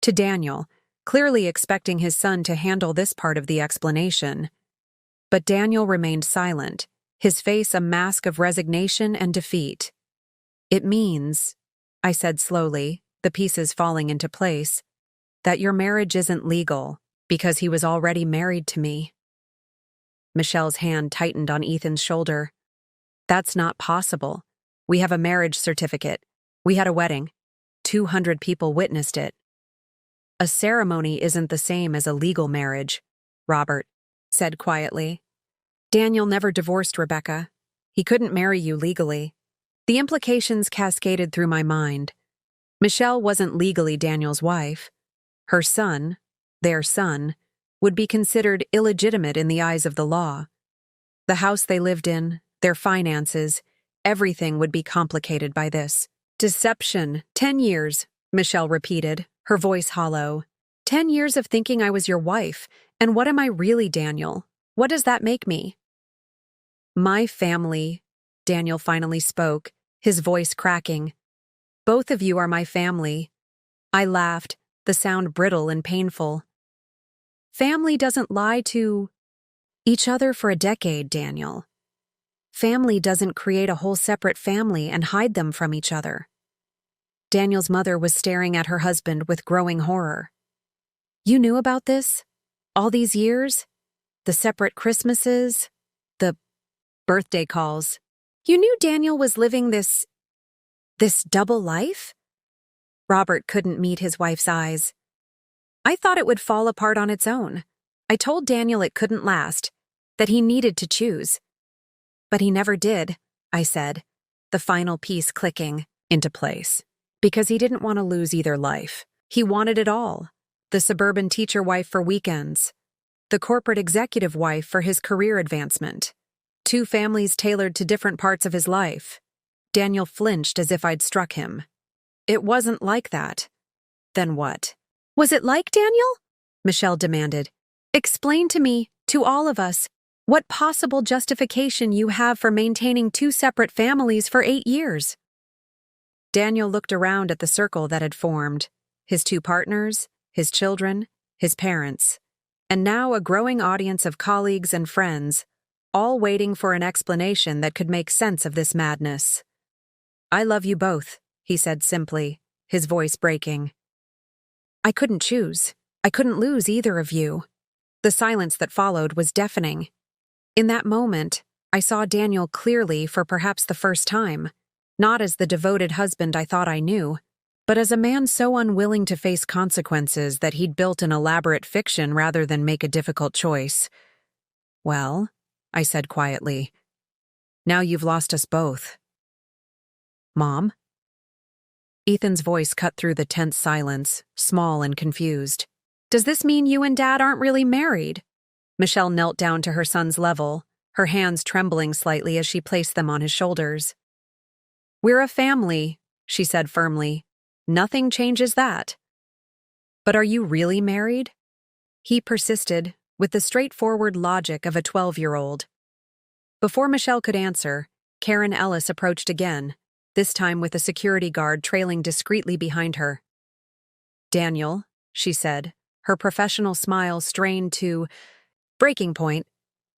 to Daniel, clearly expecting his son to handle this part of the explanation. But Daniel remained silent, his face a mask of resignation and defeat. It means, I said slowly, the pieces falling into place, that your marriage isn't legal because he was already married to me. Michelle's hand tightened on Ethan's shoulder. That's not possible. We have a marriage certificate. We had a wedding. 200 people witnessed it. A ceremony isn't the same as a legal marriage, Robert said quietly. Daniel never divorced Rebecca. He couldn't marry you legally. The implications cascaded through my mind. Michelle wasn't legally Daniel's wife. Her son, their son, would be considered illegitimate in the eyes of the law. The house they lived in, their finances, everything would be complicated by this. Deception. 10 years, Michelle repeated, her voice hollow. 10 years of thinking I was your wife, and what am I really, Daniel? What does that make me? My family, Daniel finally spoke, his voice cracking. Both of you are my family. I laughed, the sound brittle and painful. Family doesn't lie to each other for a decade, Daniel. Family doesn't create a whole separate family and hide them from each other. Daniel's mother was staring at her husband with growing horror. You knew about this? All these years? The separate Christmases? The birthday calls? You knew Daniel was living this double life? Robert couldn't meet his wife's eyes. I thought it would fall apart on its own. I told Daniel it couldn't last, that he needed to choose. But he never did, I said, the final piece clicking into place. Because he didn't want to lose either life. He wanted it all. The suburban teacher wife for weekends. The corporate executive wife for his career advancement. 2 families tailored to different parts of his life. Daniel flinched as if I'd struck him. It wasn't like that. Then what? Was it like, Daniel? Michelle demanded. Explain to me, to all of us, what possible justification you have for maintaining 2 separate families for 8 years. Daniel looked around at the circle that had formed, his 2 partners, his children, his parents, and now a growing audience of colleagues and friends, all waiting for an explanation that could make sense of this madness. I love you both, he said simply, his voice breaking. I couldn't choose. I couldn't lose either of you. The silence that followed was deafening. In that moment, I saw Daniel clearly for perhaps the first time. Not as the devoted husband I thought I knew, but as a man so unwilling to face consequences that he'd built an elaborate fiction rather than make a difficult choice. Well, I said quietly, now you've lost us both. Mom? Ethan's voice cut through the tense silence, small and confused. Does this mean you and Dad aren't really married? Michelle knelt down to her son's level, her hands trembling slightly as she placed them on his shoulders. We're a family, she said firmly. Nothing changes that. But are you really married? He persisted, with the straightforward logic of a 12-year-old. Before Michelle could answer, Karen Ellis approached again, this time with a security guard trailing discreetly behind her. Daniel, she said, her professional smile strained to breaking point,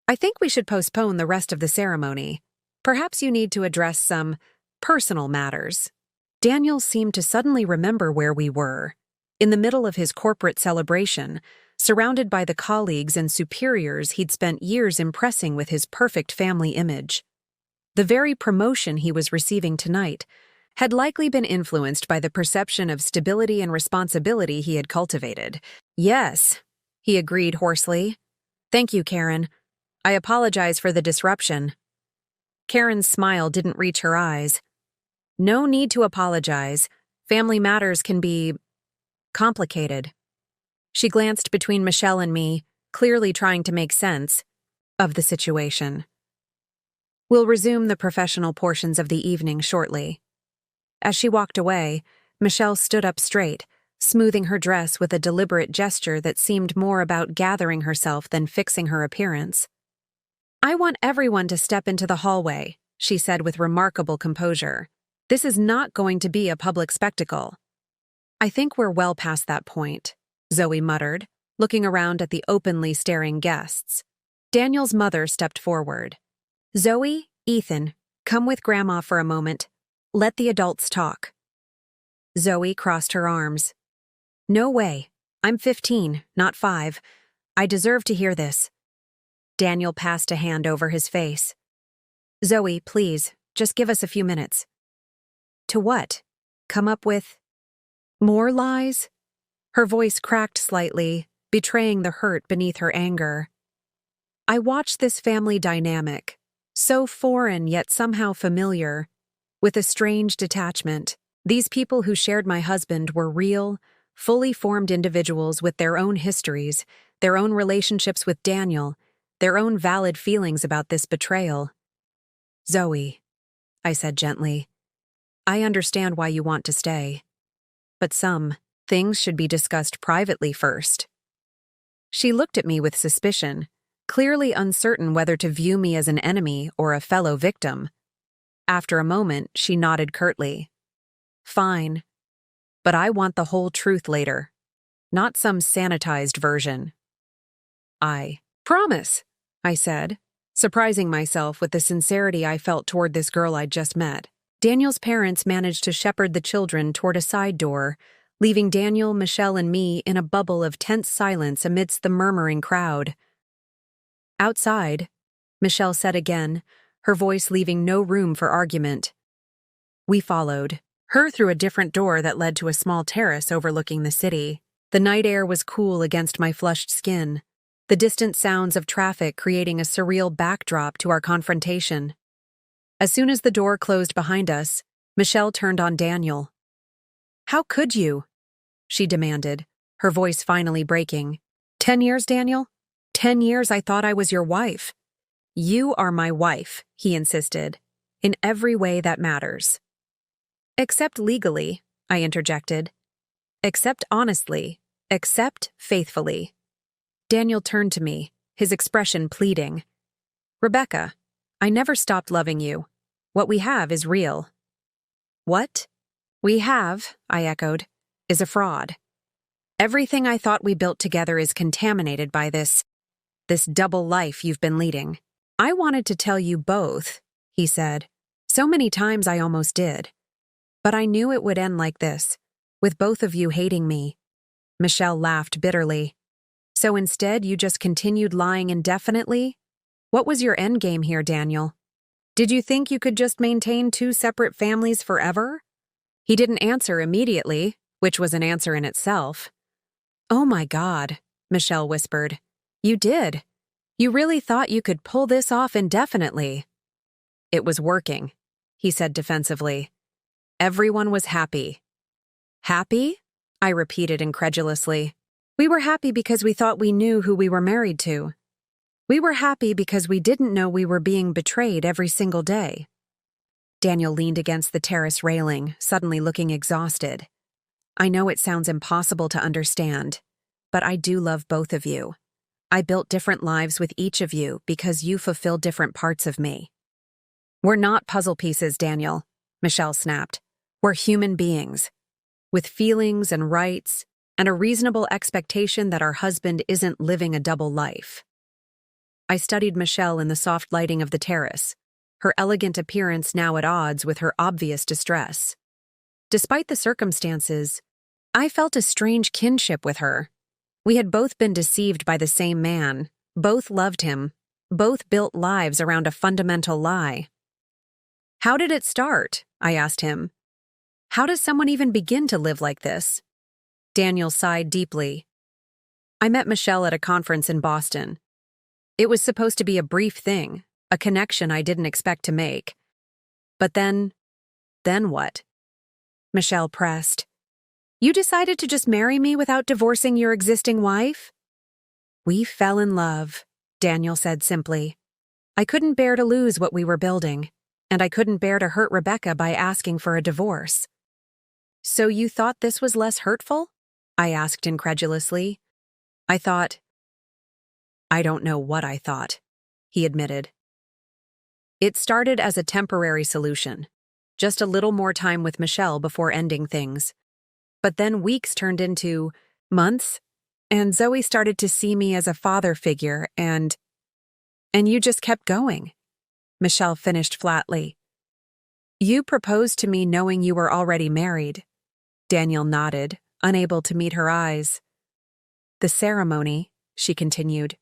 I think we should postpone the rest of the ceremony. Perhaps you need to address some personal matters. Daniel seemed to suddenly remember where we were, in the middle of his corporate celebration, surrounded by the colleagues and superiors he'd spent years impressing with his perfect family image. The very promotion he was receiving tonight had likely been influenced by the perception of stability and responsibility he had cultivated. Yes, he agreed hoarsely. Thank you, Karen. I apologize for the disruption. Karen's smile didn't reach her eyes. No need to apologize. Family matters can be complicated. She glanced between Michelle and me, clearly trying to make sense of the situation. We'll resume the professional portions of the evening shortly. As she walked away, Michelle stood up straight, smoothing her dress with a deliberate gesture that seemed more about gathering herself than fixing her appearance. I want everyone to step into the hallway, she said with remarkable composure. This is not going to be a public spectacle. I think we're well past that point, Zoe muttered, looking around at the openly staring guests. Daniel's mother stepped forward. Zoe, Ethan, come with Grandma for a moment. Let the adults talk. Zoe crossed her arms. No way. I'm 15, not 5. I deserve to hear this. Daniel passed a hand over his face. Zoe, please, just give us a few minutes. To what? Come up with more lies? Her voice cracked slightly, betraying the hurt beneath her anger. I watched this family dynamic, so foreign yet somehow familiar, with a strange detachment. These people who shared my husband were real, fully formed individuals with their own histories, their own relationships with Daniel, their own valid feelings about this betrayal. Zoe, I said gently, I understand why you want to stay. But some things should be discussed privately first. She looked at me with suspicion, clearly uncertain whether to view me as an enemy or a fellow victim. After a moment, she nodded curtly. Fine. But I want the whole truth later, not some sanitized version. I promise, I said, surprising myself with the sincerity I felt toward this girl I'd just met. Daniel's parents managed to shepherd the children toward a side door, leaving Daniel, Michelle, and me in a bubble of tense silence amidst the murmuring crowd. Outside, Michelle said again, her voice leaving no room for argument. We followed, her through a different door that led to a small terrace overlooking the city. The night air was cool against my flushed skin, the distant sounds of traffic creating a surreal backdrop to our confrontation. As soon as the door closed behind us, Michelle turned on Daniel. How could you? She demanded, her voice finally breaking. 10 years, Daniel? 10 years I thought I was your wife. You are my wife, he insisted, in every way that matters. Except legally, I interjected. Except honestly, except faithfully. Daniel turned to me, his expression pleading. Rebecca, I never stopped loving you. What we have is real. What we have, I echoed, is a fraud. Everything I thought we built together is contaminated by this double life you've been leading. I wanted to tell you both, he said. So many times I almost did. But I knew it would end like this, with both of you hating me. Michelle laughed bitterly. So instead you just continued lying indefinitely? What was your endgame here, Daniel? Did you think you could just maintain two separate families forever? He didn't answer immediately, which was an answer in itself. Oh my God, Michelle whispered. You did. You really thought you could pull this off indefinitely. It was working, he said defensively. Everyone was happy. Happy? I repeated incredulously. We were happy because we thought we knew who we were married to. We were happy because we didn't know we were being betrayed every single day. Daniel leaned against the terrace railing, suddenly looking exhausted. I know it sounds impossible to understand, but I do love both of you. I built different lives with each of you because you fulfill different parts of me. We're not puzzle pieces, Daniel, Michelle snapped. We're human beings, with feelings and rights, and a reasonable expectation that our husband isn't living a double life. I studied Michelle in the soft lighting of the terrace, her elegant appearance now at odds with her obvious distress. Despite the circumstances, I felt a strange kinship with her. We had both been deceived by the same man, both loved him, both built lives around a fundamental lie. How did it start? I asked him. How does someone even begin to live like this? Daniel sighed deeply. I met Michelle at a conference in Boston. It was supposed to be a brief thing, a connection I didn't expect to make. But then what? Michelle pressed. You decided to just marry me without divorcing your existing wife? We fell in love, Daniel said simply. I couldn't bear to lose what we were building, and I couldn't bear to hurt Rebecca by asking for a divorce. So you thought this was less hurtful? I asked incredulously. I don't know what I thought, he admitted. It started as a temporary solution, just a little more time with Michelle before ending things. But then weeks turned into months, and Zoe started to see me as a father figure, and you just kept going. Michelle finished flatly. You proposed to me knowing you were already married. Daniel nodded, unable to meet her eyes. The ceremony, she continued,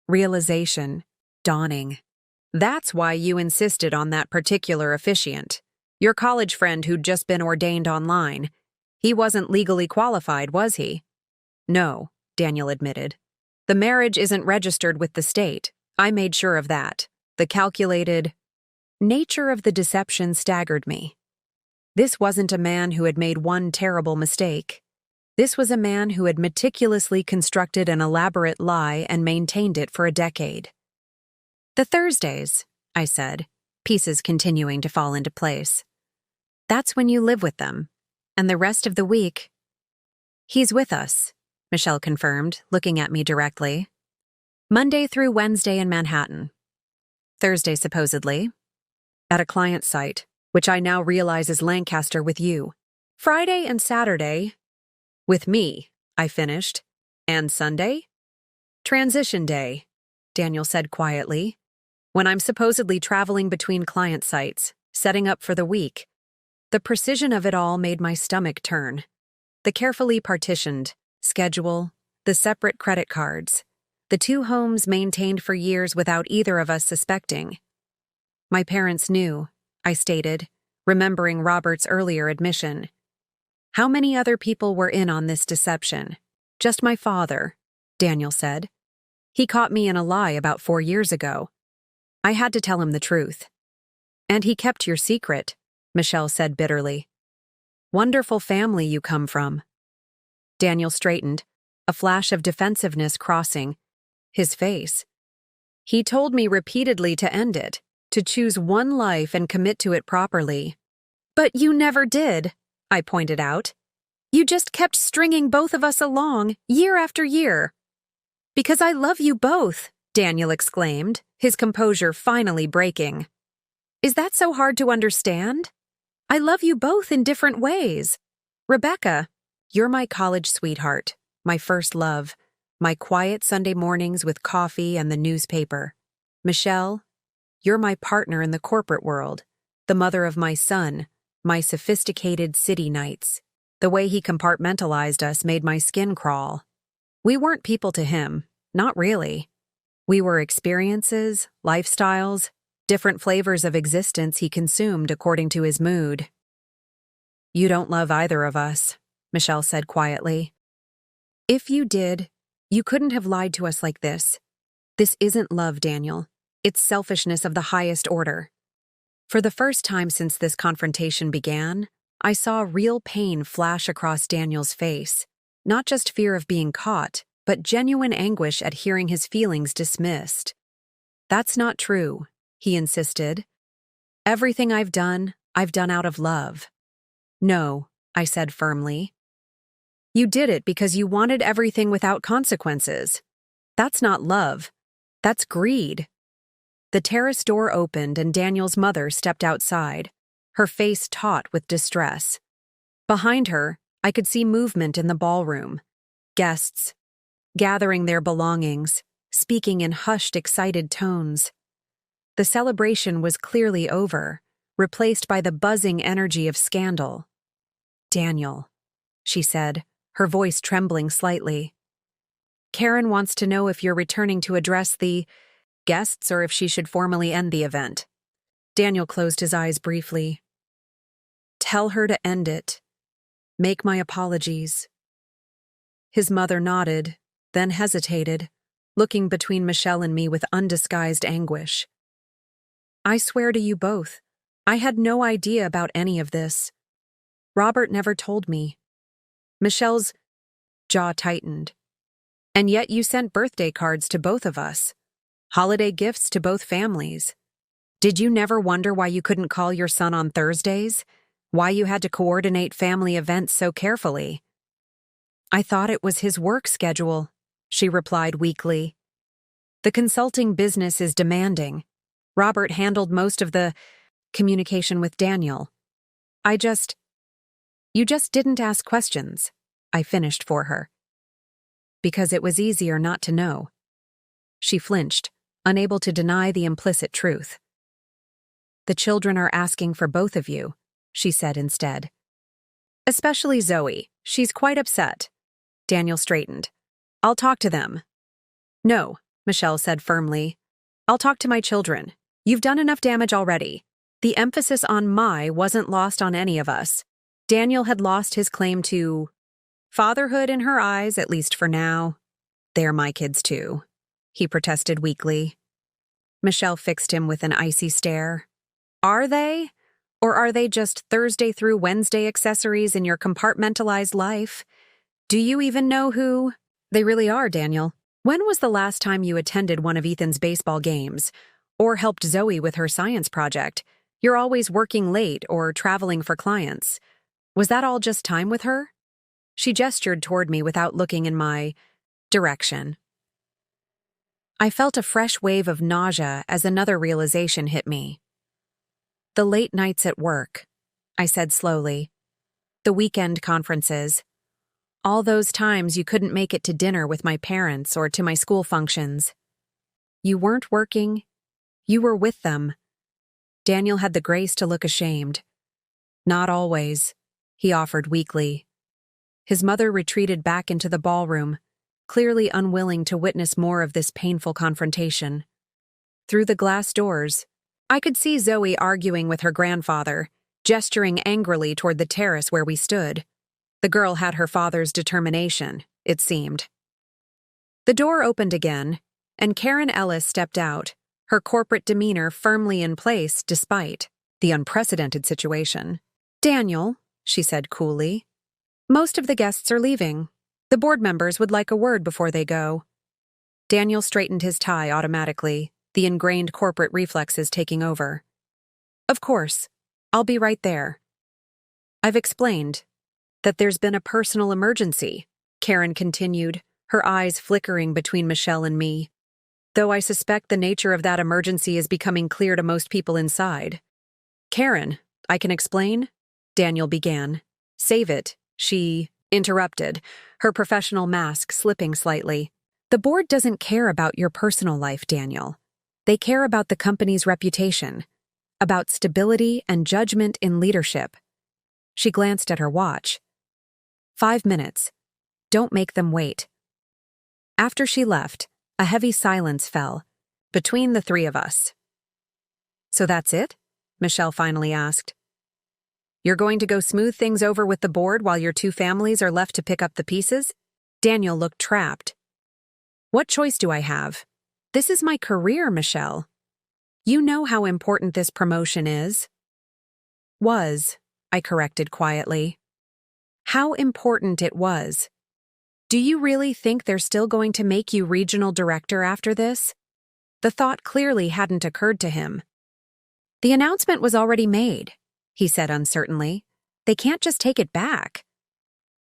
realization, dawning. That's why you insisted on that particular officiant. Your college friend who'd just been ordained online. He wasn't legally qualified, was he? No, Daniel admitted. The marriage isn't registered with the state. I made sure of that. The calculated nature of the deception staggered me. This wasn't a man who had made one terrible mistake. This was a man who had meticulously constructed an elaborate lie and maintained it for a decade. The Thursdays, I said, pieces continuing to fall into place. That's when you live with them. And the rest of the week, he's with us, Michelle confirmed, looking at me directly. Monday through Wednesday in Manhattan. Thursday, supposedly, at a client site, which I now realize is Lancaster with you. Friday and Saturday, with me, I finished. And Sunday? Transition day, Daniel said quietly, when I'm supposedly traveling between client sites, setting up for the week. The precision of it all made my stomach turn. The carefully partitioned schedule, the separate credit cards, the two homes maintained for years without either of us suspecting. My parents knew, I stated, remembering Robert's earlier admission. How many other people were in on this deception? Just my father, Daniel said. He caught me in a lie about 4 years ago. I had to tell him the truth. And he kept your secret, Michelle said bitterly. Wonderful family you come from. Daniel straightened, a flash of defensiveness crossing his face. He told me repeatedly to end it, to choose one life and commit to it properly. But you never did, I pointed out. You just kept stringing both of us along, year after year. Because I love you both, Daniel exclaimed, his composure finally breaking. Is that so hard to understand? I love you both in different ways. Rebecca, you're my college sweetheart, my first love, my quiet Sunday mornings with coffee and the newspaper. Michelle, you're my partner in the corporate world, the mother of my son, my sophisticated city nights. The way he compartmentalized us made my skin crawl. We weren't people to him, not really. We were experiences, lifestyles, different flavors of existence he consumed according to his mood. You don't love either of us, Michelle said quietly. If you did, you couldn't have lied to us like this. This isn't love, Daniel. It's selfishness of the highest order. For the first time since this confrontation began, I saw real pain flash across Daniel's face, not just fear of being caught, but genuine anguish at hearing his feelings dismissed. That's not true, he insisted. Everything I've done out of love. No, I said firmly. You did it because you wanted everything without consequences. That's not love. That's greed. The terrace door opened and Daniel's mother stepped outside, her face taut with distress. Behind her, I could see movement in the ballroom. Guests, gathering their belongings, speaking in hushed, excited tones. The celebration was clearly over, replaced by the buzzing energy of scandal. Daniel, she said, her voice trembling slightly. Karen wants to know if you're returning to address the guests or if she should formally end the event. Daniel closed his eyes briefly. Tell her to end it. Make my apologies. His mother nodded, then hesitated, looking between Michelle and me with undisguised anguish. I swear to you both, I had no idea about any of this. Robert never told me. Michelle's jaw tightened. And yet you sent birthday cards to both of us. Holiday gifts to both families. Did you never wonder why you couldn't call your son on Thursdays? Why you had to coordinate family events so carefully? I thought it was his work schedule, she replied weakly. The consulting business is demanding. Robert handled most of the communication with Daniel. You just didn't ask questions, I finished for her. Because it was easier not to know. She flinched, unable to deny the implicit truth. The children are asking for both of you, she said instead. Especially Zoe. She's quite upset. Daniel straightened. I'll talk to them. No, Michelle said firmly. I'll talk to my children. You've done enough damage already. The emphasis on my wasn't lost on any of us. Daniel had lost his claim to fatherhood in her eyes, at least for now. They're my kids too, he protested weakly. Michelle fixed him with an icy stare. Are they? Or are they just Thursday through Wednesday accessories in your compartmentalized life? Do you even know who? They really are, Daniel. When was the last time you attended one of Ethan's baseball games? Or helped Zoe with her science project? You're always working late or traveling for clients. Was that all just time with her? She gestured toward me without looking in my direction. I felt a fresh wave of nausea as another realization hit me. The late nights at work, I said slowly. The weekend conferences. All those times you couldn't make it to dinner with my parents or to my school functions. You weren't working. You were with them. Daniel had the grace to look ashamed. Not always, he offered weakly. His mother retreated back into the ballroom, clearly unwilling to witness more of this painful confrontation. Through the glass doors, I could see Zoe arguing with her grandfather, gesturing angrily toward the terrace where we stood. The girl had her father's determination, it seemed. The door opened again, and Karen Ellis stepped out, her corporate demeanor firmly in place despite the unprecedented situation. Daniel, she said coolly, most of the guests are leaving. The board members would like a word before they go. Daniel straightened his tie automatically, the ingrained corporate reflexes taking over. Of course, I'll be right there. I've explained that there's been a personal emergency, Karen continued, her eyes flickering between Michelle and me. Though I suspect the nature of that emergency is becoming clear to most people inside. Karen, I can explain? Daniel began. Save it, she interrupted, her professional mask slipping slightly. The board doesn't care about your personal life, Daniel. They care about the company's reputation, about stability and judgment in leadership. She glanced at her watch. 5 minutes. Don't make them wait. After she left, a heavy silence fell, between the three of us. So that's it? Michelle finally asked. You're going to go smooth things over with the board while your two families are left to pick up the pieces? Daniel looked trapped. What choice do I have? This is my career, Michelle. You know how important this promotion is. Was, I corrected quietly. How important it was. Do you really think they're still going to make you regional director after this? The thought clearly hadn't occurred to him. The announcement was already made, he said uncertainly. They can't just take it back.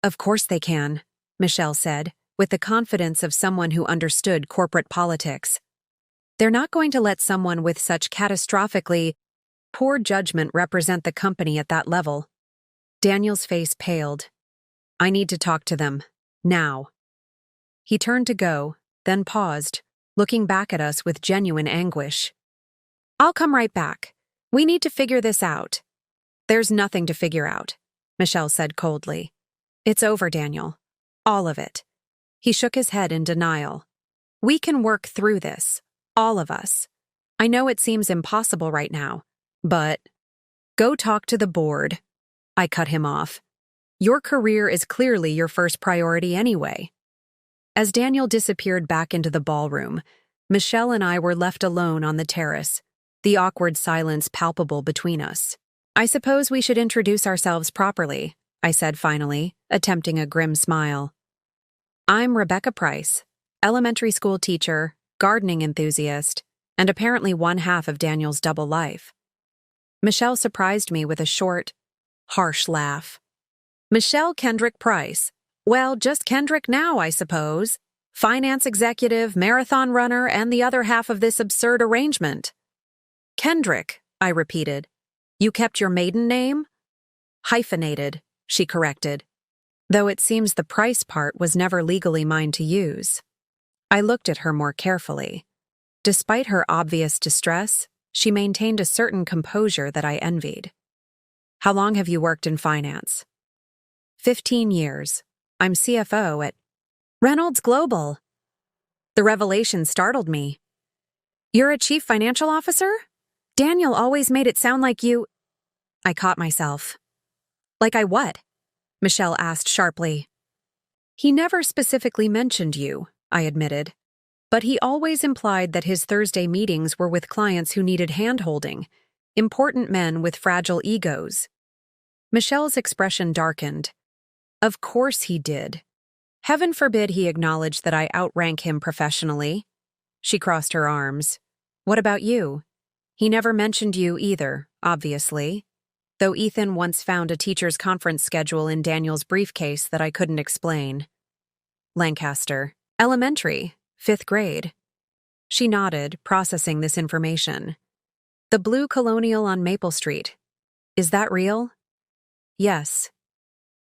Of course they can, Michelle said, with the confidence of someone who understood corporate politics. They're not going to let someone with such catastrophically poor judgment represent the company at that level. Daniel's face paled. I need to talk to them. Now. He turned to go, then paused, looking back at us with genuine anguish. I'll come right back. We need to figure this out. There's nothing to figure out, Michelle said coldly. It's over, Daniel. All of it. He shook his head in denial. We can work through this. All of us. I know it seems impossible right now, but go talk to the board. I cut him off. Your career is clearly your first priority anyway. As Daniel disappeared back into the ballroom, Michelle and I were left alone on the terrace, the awkward silence palpable between us. I suppose we should introduce ourselves properly, I said finally, attempting a grim smile. I'm Rebecca Price, elementary school teacher, gardening enthusiast, and apparently one half of Daniel's double life. Michelle surprised me with a short, harsh laugh. Michelle Kendrick Price. Well, just Kendrick now, I suppose. Finance executive, marathon runner, and the other half of this absurd arrangement. Kendrick, I repeated. You kept your maiden name? Hyphenated, she corrected, though it seems the Price part was never legally mine to use. I looked at her more carefully. Despite her obvious distress, she maintained a certain composure that I envied. How long have you worked in finance? 15 years. I'm CFO at Reynolds Global. The revelation startled me. You're a chief financial officer? Daniel always made it sound like you— I caught myself. Like I what? Michelle asked sharply. He never specifically mentioned you, I admitted. But he always implied that his Thursday meetings were with clients who needed hand-holding, important men with fragile egos. Michelle's expression darkened. Of course he did. Heaven forbid he acknowledged that I outrank him professionally. She crossed her arms. What about you? He never mentioned you either, obviously. Though Ethan once found a teacher's conference schedule in Daniel's briefcase that I couldn't explain. Lancaster. Elementary. 5th grade. She nodded, processing this information. The blue colonial on Maple Street. Is that real? Yes.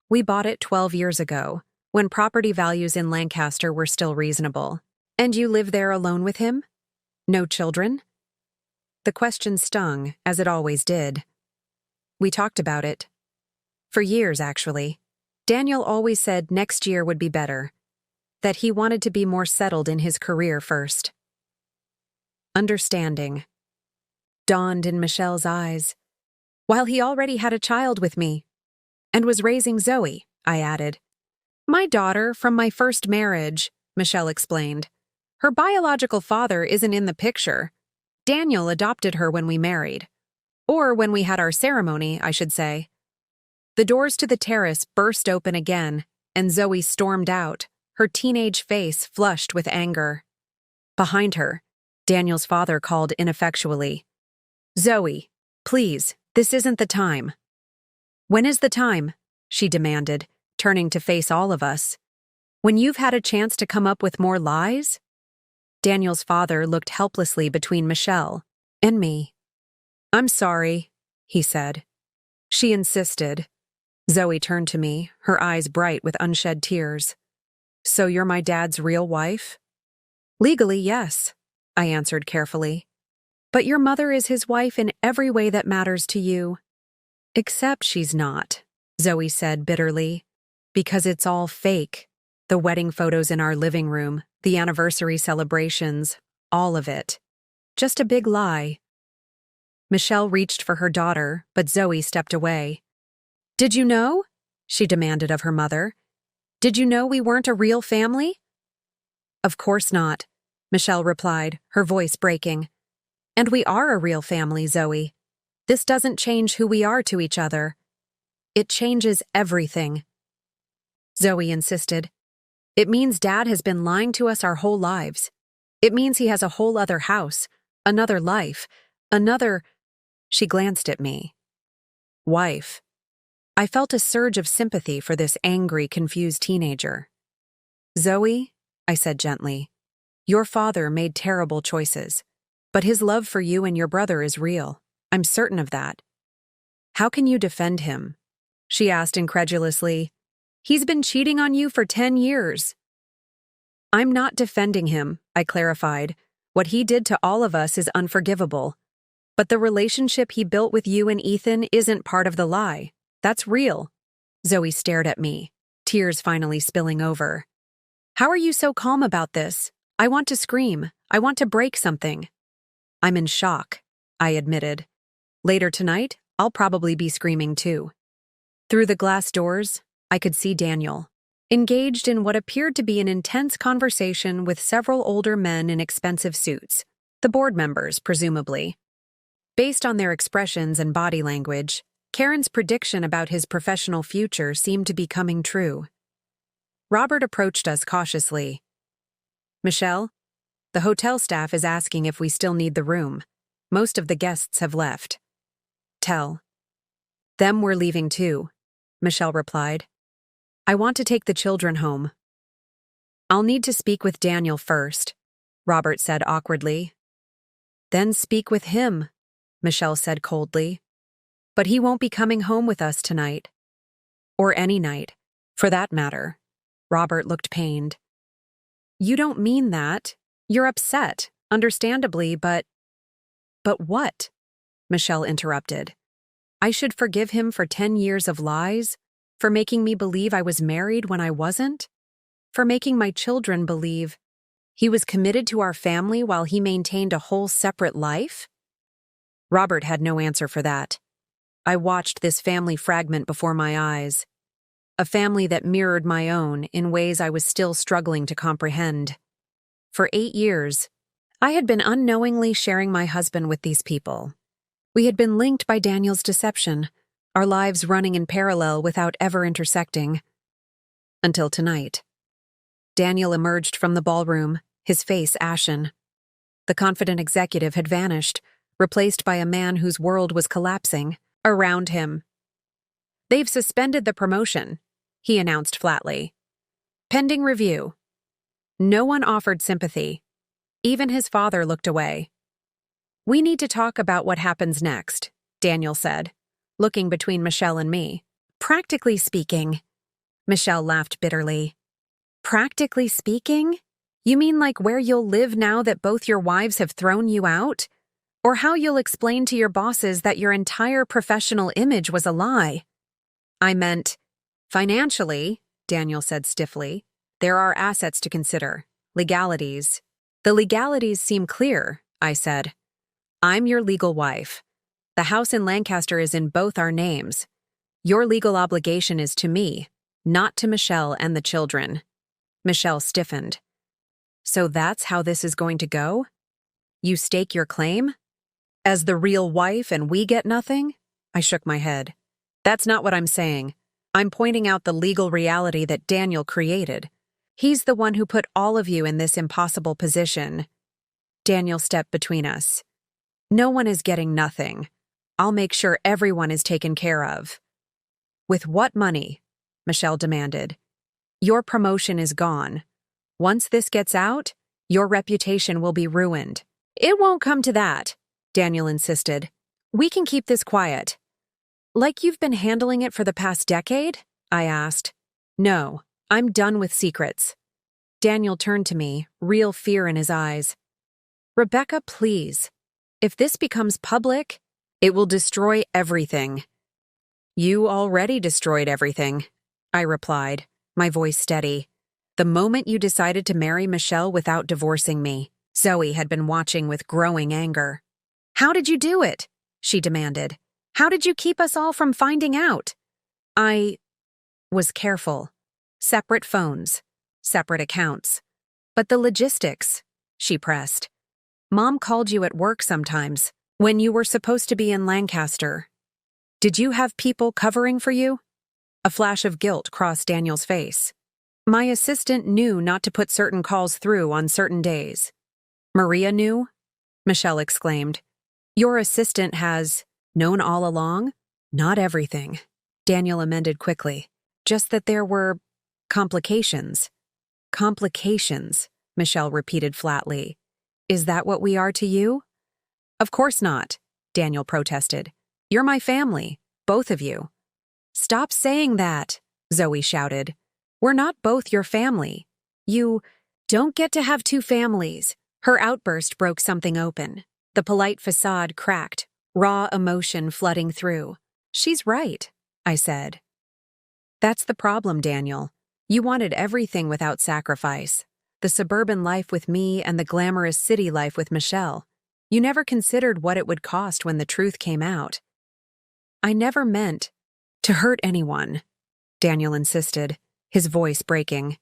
We bought it 12 years ago, when property values in Lancaster were still reasonable. And you live there alone with him? No children? The question stung, as it always did. We talked about it. For years, actually. Daniel always said next year would be better. That he wanted to be more settled in his career first. Understanding dawned in Michelle's eyes. While he already had a child with me. And was raising Zoe, I added. My daughter from my first marriage, Michelle explained. Her biological father isn't in the picture. Daniel adopted her when we married. Or when we had our ceremony, I should say. The doors to the terrace burst open again, and Zoe stormed out, her teenage face flushed with anger. Behind her, Daniel's father called ineffectually. Zoe, please, this isn't the time. When is the time? She demanded, turning to face all of us. When you've had a chance to come up with more lies? Daniel's father looked helplessly between Michelle and me. I'm sorry, he said. She insisted. Zoe turned to me, her eyes bright with unshed tears. So you're my dad's real wife? Legally, yes, I answered carefully. But your mother is his wife in every way that matters to you. Except she's not, Zoe said bitterly. Because it's all fake. The wedding photos in our living room, the anniversary celebrations, all of it. Just a big lie. Michelle reached for her daughter, but Zoe stepped away. Did you know? She demanded of her mother. Did you know we weren't a real family? Of course not, Michelle replied, her voice breaking. And we are a real family, Zoe. This doesn't change who we are to each other. It changes everything. Zoe insisted. It means Dad has been lying to us our whole lives. It means he has a whole other house, another life, another— She glanced at me. Wife. I felt a surge of sympathy for this angry, confused teenager. Zoe, I said gently, your father made terrible choices, but his love for you and your brother is real. I'm certain of that. How can you defend him? She asked incredulously. He's been cheating on you for 10 years. I'm not defending him, I clarified. What he did to all of us is unforgivable. But the relationship he built with you and Ethan isn't part of the lie. That's real. Zoe stared at me, tears finally spilling over. How are you so calm about this? I want to scream. I want to break something. I'm in shock, I admitted. Later tonight, I'll probably be screaming too. Through the glass doors, I could see Daniel, engaged in what appeared to be an intense conversation with several older men in expensive suits, the board members, presumably. Based on their expressions and body language, Karen's prediction about his professional future seemed to be coming true. Robert approached us cautiously. Michelle, the hotel staff is asking if we still need the room. Most of the guests have left. Tell them we're leaving too, Michelle replied. I want to take the children home. I'll need to speak with Daniel first, Robert said awkwardly. Then speak with him, Michelle said coldly. But he won't be coming home with us tonight. Or any night, for that matter. Robert looked pained. You don't mean that. You're upset, understandably, but— But what? Michelle interrupted. I should forgive him for 10 years of lies? For making me believe I was married when I wasn't? For making my children believe he was committed to our family while he maintained a whole separate life? Robert had no answer for that. I watched this family fragment before my eyes. A family that mirrored my own in ways I was still struggling to comprehend. For 8 years, I had been unknowingly sharing my husband with these people. We had been linked by Daniel's deception, our lives running in parallel without ever intersecting. Until tonight. Daniel emerged from the ballroom, his face ashen. The confident executive had vanished, replaced by a man whose world was collapsing around him. "They've suspended the promotion," he announced flatly. "Pending review." No one offered sympathy. Even his father looked away. "We need to talk about what happens next," Daniel said, looking between Michelle and me. "Practically speaking," Michelle laughed bitterly. "Practically speaking? You mean like where you'll live now that both your wives have thrown you out? Or how you'll explain to your bosses that your entire professional image was a lie?" "I meant, financially," Daniel said stiffly. "There are assets to consider. Legalities." "The legalities seem clear," I said. "I'm your legal wife. The house in Lancaster is in both our names. Your legal obligation is to me, not to Michelle and the children." Michelle stiffened. "So that's how this is going to go? You stake your claim? As the real wife and we get nothing?" I shook my head. "That's not what I'm saying. I'm pointing out the legal reality that Daniel created. He's the one who put all of you in this impossible position." Daniel stepped between us. "No one is getting nothing. I'll make sure everyone is taken care of." "With what money?" Michelle demanded. "Your promotion is gone. Once this gets out, your reputation will be ruined." "It won't come to that," Daniel insisted. "We can keep this quiet." "Like you've been handling it for the past decade?" I asked. "No, I'm done with secrets." Daniel turned to me, real fear in his eyes. "Rebecca, please. If this becomes public, it will destroy everything." "You already destroyed everything," I replied, my voice steady. "The moment you decided to marry Michelle without divorcing me." Zoe had been watching with growing anger. "How did you do it?" she demanded. "How did you keep us all from finding out?" "I was careful. Separate phones, separate accounts. But the logistics," she pressed. "Mom called you at work sometimes, when you were supposed to be in Lancaster. Did you have people covering for you?" A flash of guilt crossed Daniel's face. "My assistant knew not to put certain calls through on certain days." "Maria knew?" Michelle exclaimed. "Your assistant has known all along?" "Not everything," Daniel amended quickly. "Just that there were complications." "Complications," Michelle repeated flatly. "Is that what we are to you?" "Of course not," Daniel protested. "You're my family, both of you." "Stop saying that," Zoe shouted. "We're not both your family. You don't get to have two families." Her outburst broke something open. The polite facade cracked, raw emotion flooding through. "She's right," I said. "That's the problem, Daniel. You wanted everything without sacrifice. The suburban life with me and the glamorous city life with Michelle. You never considered what it would cost when the truth came out." "I never meant to hurt anyone," Daniel insisted, his voice breaking.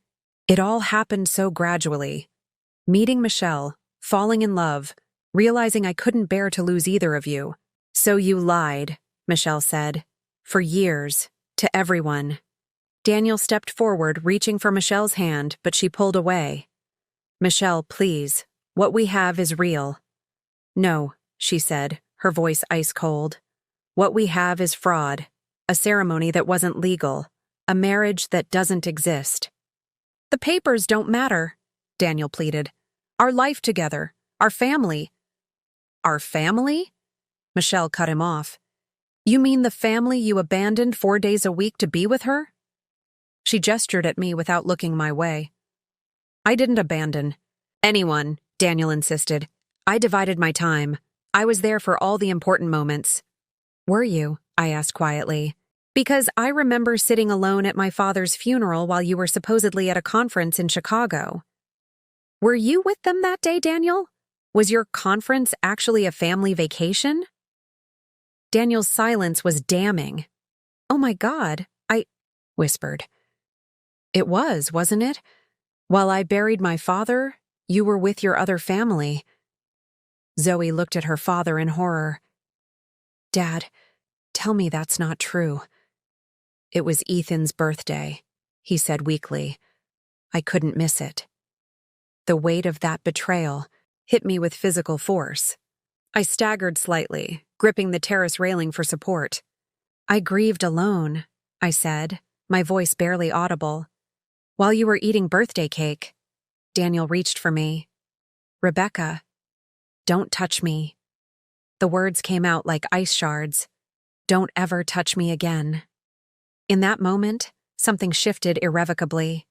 "It all happened so gradually. Meeting Michelle, falling in love, realizing I couldn't bear to lose either of you." "So you lied," Michelle said. "For years, to everyone." Daniel stepped forward, reaching for Michelle's hand, but she pulled away. "Michelle, please. What we have is real." "No," she said, her voice ice cold. "What we have is fraud. A ceremony that wasn't legal. A marriage that doesn't exist." "The papers don't matter," Daniel pleaded. "Our life together. Our family." "Our family?" Michelle cut him off. "You mean the family you abandoned 4 days a week to be with her?" She gestured at me without looking my way. "I didn't abandon anyone," Daniel insisted. "I divided my time. I was there for all the important moments." "Were you?" I asked quietly. "Because I remember sitting alone at my father's funeral while you were supposedly at a conference in Chicago." "Were you with them that day, Daniel? Was your conference actually a family vacation?" Daniel's silence was damning. "Oh my God, I whispered. "It was, wasn't it? While I buried my father, you were with your other family." Zoe looked at her father in horror. "Dad, tell me that's not true." "It was Ethan's birthday," he said weakly. "I couldn't miss it." The weight of that betrayal hit me with physical force. I staggered slightly, gripping the terrace railing for support. "I grieved alone," I said, my voice barely audible. "While you were eating birthday cake." Daniel reached for me. "Rebecca, don't touch me." The words came out like ice shards. "Don't ever touch me again." In that moment, something shifted irrevocably.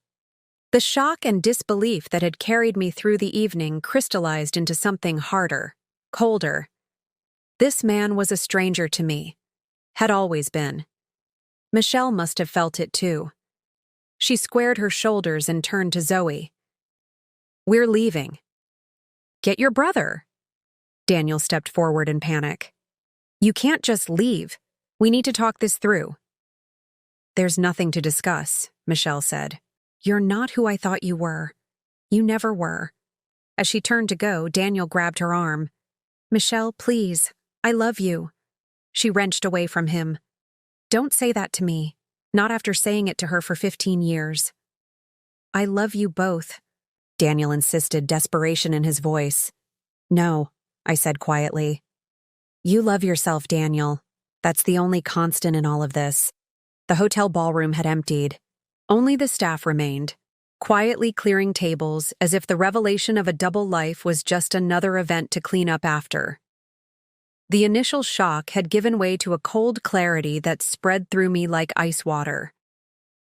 The shock and disbelief that had carried me through the evening crystallized into something harder, colder. This man was a stranger to me. Had always been. Michelle must have felt it too. She squared her shoulders and turned to Zoe. "We're leaving." "Get your brother." Daniel stepped forward in panic. "You can't just leave. We need to talk this through." "There's nothing to discuss," Michelle said. "You're not who I thought you were. You never were." As she turned to go, Daniel grabbed her arm. "Michelle, please. I love you." She wrenched away from him. "Don't say that to me. Not after saying it to her for 15 years. "I love you both," Daniel insisted, desperation in his voice. "No," I said quietly. "You love yourself, Daniel. That's the only constant in all of this." The hotel ballroom had emptied. Only the staff remained, quietly clearing tables as if the revelation of a double life was just another event to clean up after. The initial shock had given way to a cold clarity that spread through me like ice water.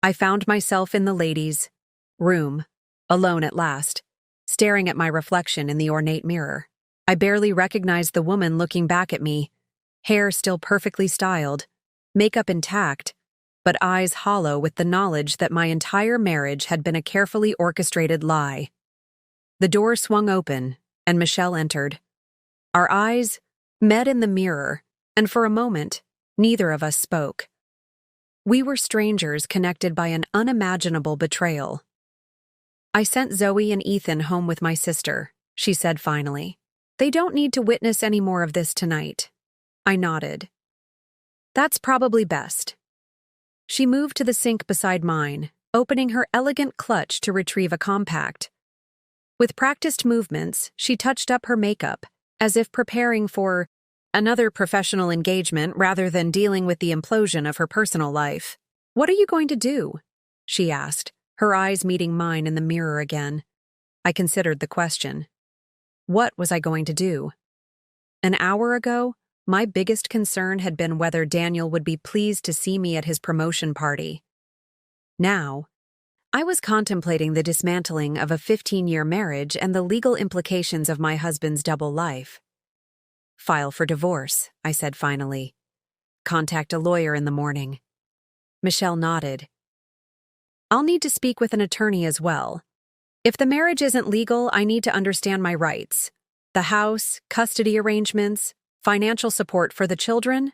I found myself in the ladies' room, alone at last, staring at my reflection in the ornate mirror. I barely recognized the woman looking back at me, hair still perfectly styled, makeup intact, but eyes hollow with the knowledge that my entire marriage had been a carefully orchestrated lie. The door swung open, and Michelle entered. Our eyes met in the mirror, and for a moment, neither of us spoke. We were strangers connected by an unimaginable betrayal. "I sent Zoe and Ethan home with my sister," she said finally. "They don't need to witness any more of this tonight." I nodded. "That's probably best." She moved to the sink beside mine, opening her elegant clutch to retrieve a compact. With practiced movements, she touched up her makeup, as if preparing for another professional engagement rather than dealing with the implosion of her personal life. "What are you going to do?" she asked, her eyes meeting mine in the mirror again. I considered the question. What was I going to do? An hour ago, my biggest concern had been whether Daniel would be pleased to see me at his promotion party. Now, I was contemplating the dismantling of a 15-year marriage and the legal implications of my husband's double life. "File for divorce," I said finally. "Contact a lawyer in the morning." Michelle nodded. "I'll need to speak with an attorney as well. If the marriage isn't legal, I need to understand my rights. The house, custody arrangements, financial support for the children."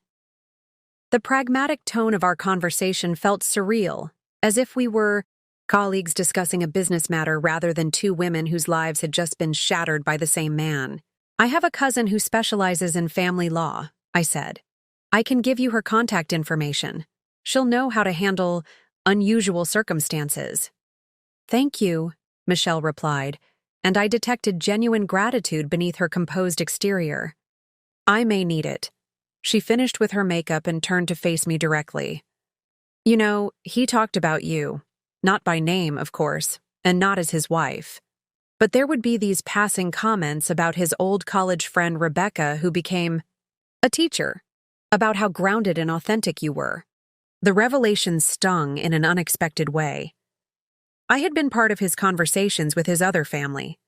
The pragmatic tone of our conversation felt surreal, as if we were colleagues discussing a business matter rather than two women whose lives had just been shattered by the same man. "I have a cousin who specializes in family law," I said. "I can give you her contact information. She'll know how to handle unusual circumstances." "Thank you," Michelle replied, and I detected genuine gratitude beneath her composed exterior. "I may need it." She finished with her makeup and turned to face me directly. "You know, he talked about you. Not by name, of course, and not as his wife. But there would be these passing comments about his old college friend Rebecca, who became a teacher, about how grounded and authentic you were." The revelation stung in an unexpected way. I had been part of his conversations with his other family,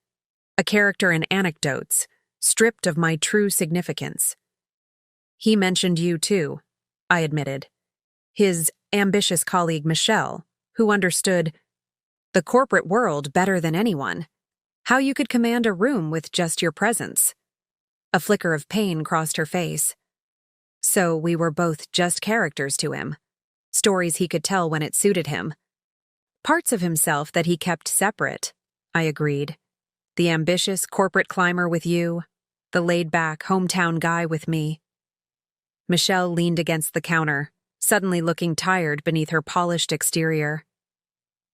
a character in anecdotes, stripped of my true significance. "He mentioned you too," I admitted. "His ambitious colleague Michelle, who understood the corporate world better than anyone. How you could command a room with just your presence." A flicker of pain crossed her face. So we were both just characters to him. Stories he could tell when it suited him. Parts of himself that he kept separate, I agreed. The ambitious corporate climber with you, the laid-back hometown guy with me. Michelle leaned against the counter, suddenly looking tired beneath her polished exterior.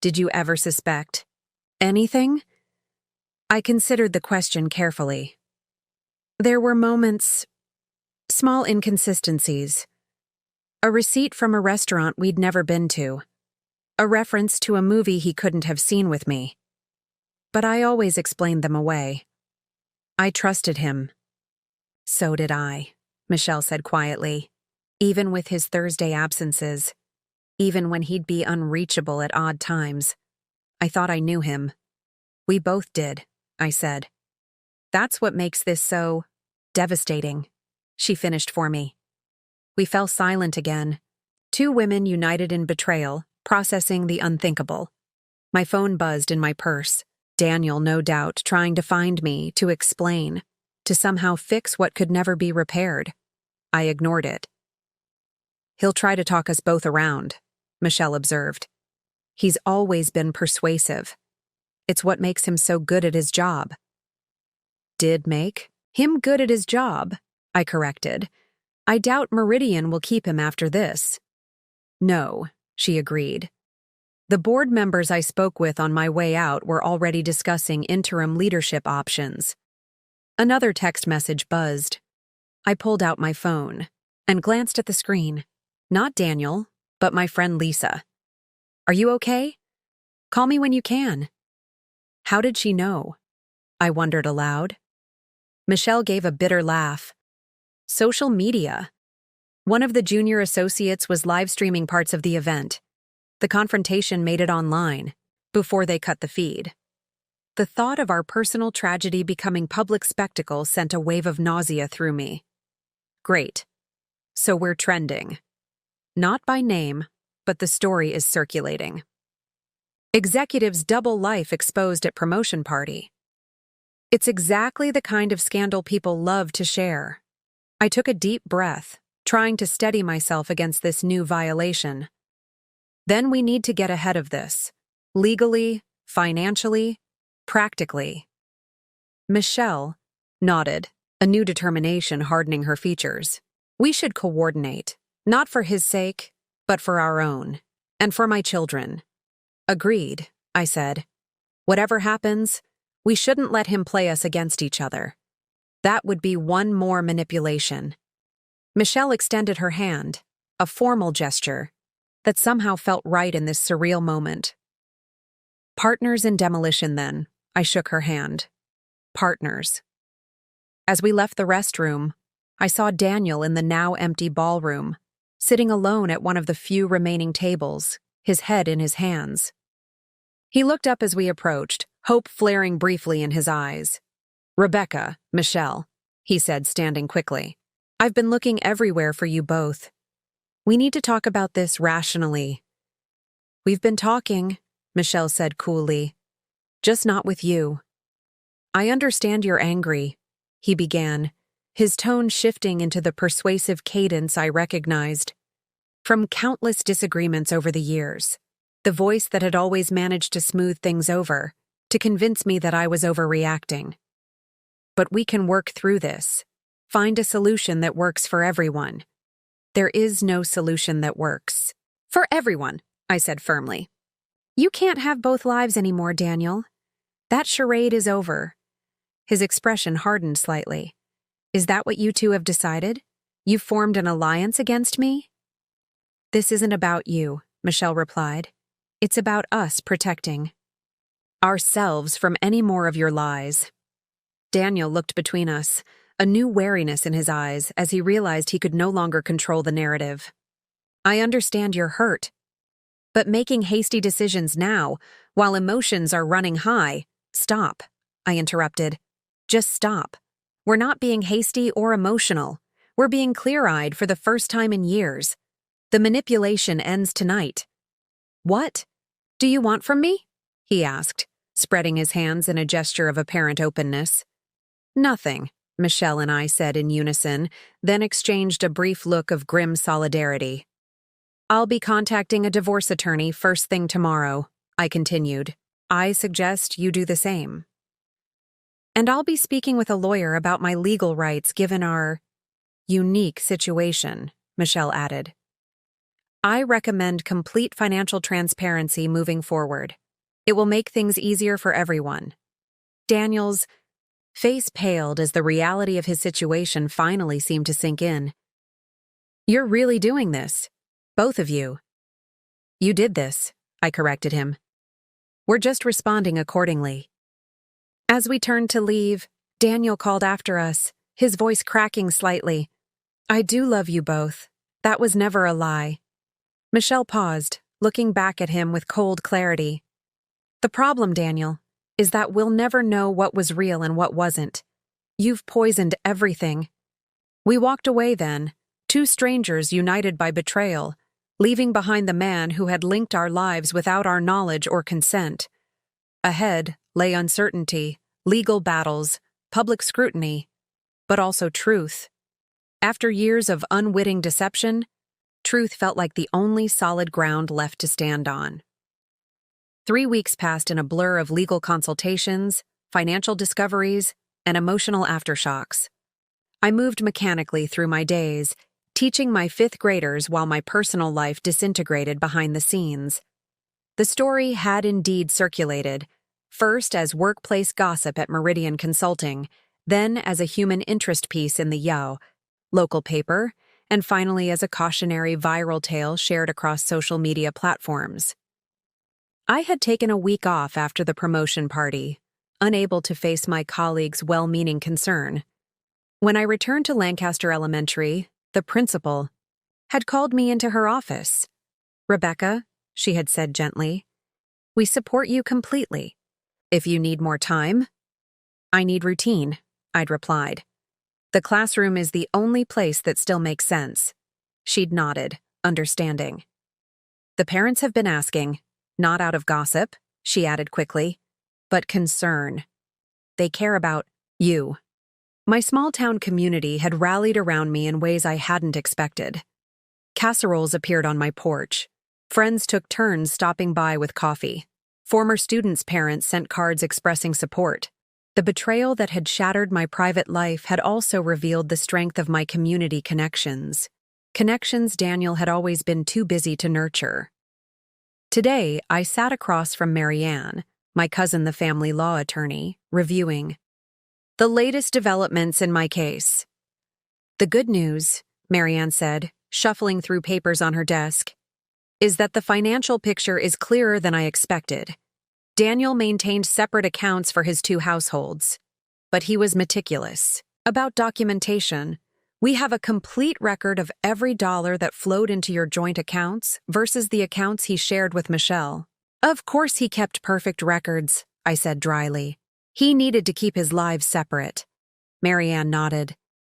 Did you ever suspect anything? I considered the question carefully. There were moments, small inconsistencies. A receipt from a restaurant we'd never been to. A reference to a movie he couldn't have seen with me. But I always explained them away. I trusted him. So did I, Michelle said quietly. Even with his Thursday absences. Even when he'd be unreachable at odd times. I thought I knew him. We both did, I said. That's what makes this so devastating, she finished for me. We fell silent again. Two women united in betrayal, processing the unthinkable. My phone buzzed in my purse. Daniel, no doubt, trying to find me, to explain, to somehow fix what could never be repaired. I ignored it. He'll try to talk us both around, Michelle observed. He's always been persuasive. It's what makes him so good at his job. Did make him good at his job, I corrected. I doubt Meridian will keep him after this. No, she agreed. The board members I spoke with on my way out were already discussing interim leadership options. Another text message buzzed. I pulled out my phone and glanced at the screen. Not Daniel, but my friend Lisa. Are you okay? Call me when you can. How did she know? I wondered aloud. Michelle gave a bitter laugh. Social media. One of the junior associates was live streaming parts of the event. The confrontation made it online, before they cut the feed. The thought of our personal tragedy becoming public spectacle sent a wave of nausea through me. Great. So we're trending. Not by name, but the story is circulating. Executives' double life exposed at promotion party. It's exactly the kind of scandal people love to share. I took a deep breath, trying to steady myself against this new violation. Then we need to get ahead of this. Legally, financially, practically. Michelle nodded, a new determination hardening her features. We should coordinate, not for his sake, but for our own, and for my children. Agreed, I said. Whatever happens, we shouldn't let him play us against each other. That would be one more manipulation. Michelle extended her hand, a formal gesture that somehow felt right in this surreal moment. Partners in demolition, then. I shook her hand. Partners. As we left the restroom, I saw Daniel in the now empty ballroom, sitting alone at one of the few remaining tables, his head in his hands. He looked up as we approached, hope flaring briefly in his eyes. Rebecca, Michelle, he said, standing quickly. I've been looking everywhere for you both. We need to talk about this rationally. We've been talking, Michelle said coolly. Just not with you. I understand you're angry, he began, his tone shifting into the persuasive cadence I recognized. From countless disagreements over the years, the voice that had always managed to smooth things over, to convince me that I was overreacting. But we can work through this, find a solution that works for everyone. There is no solution that works. For everyone, I said firmly. You can't have both lives anymore, Daniel. That charade is over. His expression hardened slightly. Is that what you two have decided? You've formed an alliance against me? This isn't about you, Michelle replied. It's about us protecting ourselves from any more of your lies. Daniel looked between us, a new wariness in his eyes as he realized he could no longer control the narrative. I understand you're hurt. But making hasty decisions now, while emotions are running high, stop, I interrupted. Just stop. We're not being hasty or emotional. We're being clear-eyed for the first time in years. The manipulation ends tonight. What do you want from me? He asked, spreading his hands in a gesture of apparent openness. Nothing, Michelle and I said in unison, then exchanged a brief look of grim solidarity. I'll be contacting a divorce attorney first thing tomorrow, I continued. I suggest you do the same. And I'll be speaking with a lawyer about my legal rights given our unique situation, Michelle added. I recommend complete financial transparency moving forward. It will make things easier for everyone. Daniel's face paled as the reality of his situation finally seemed to sink in. You're really doing this. Both of you. You did this, I corrected him. We're just responding accordingly. As we turned to leave, Daniel called after us, his voice cracking slightly. I do love you both. That was never a lie. Michelle paused, looking back at him with cold clarity. The problem, Daniel, is that we'll never know what was real and what wasn't. You've poisoned everything. We walked away then, two strangers united by betrayal, leaving behind the man who had linked our lives without our knowledge or consent. Ahead lay uncertainty, legal battles, public scrutiny, but also truth. After years of unwitting deception, truth felt like the only solid ground left to stand on. 3 weeks passed in a blur of legal consultations, financial discoveries, and emotional aftershocks. I moved mechanically through my days, teaching my fifth graders while my personal life disintegrated behind the scenes. The story had indeed circulated, first as workplace gossip at Meridian Consulting, then as a human interest piece in the Yao, local paper, and finally as a cautionary viral tale shared across social media platforms. I had taken a week off after the promotion party, unable to face my colleagues' well-meaning concern. When I returned to Lancaster Elementary, the principal had called me into her office. Rebecca, she had said gently, we support you completely. If you need more time, I need routine, I'd replied. The classroom is the only place that still makes sense. She'd nodded, understanding. The parents have been asking, not out of gossip, she added quickly, but concern. They care about you. My small-town community had rallied around me in ways I hadn't expected. Casseroles appeared on my porch. Friends took turns stopping by with coffee. Former students' parents sent cards expressing support. The betrayal that had shattered my private life had also revealed the strength of my community connections. Connections Daniel had always been too busy to nurture. Today, I sat across from Marianne, my cousin the family law attorney, reviewing the latest developments in my case. The good news, Marianne said, shuffling through papers on her desk, is that the financial picture is clearer than I expected. Daniel maintained separate accounts for his two households, but he was meticulous. About documentation, we have a complete record of every dollar that flowed into your joint accounts versus the accounts he shared with Michelle. Of course he kept perfect records, I said dryly. He needed to keep his lives separate. Marianne nodded.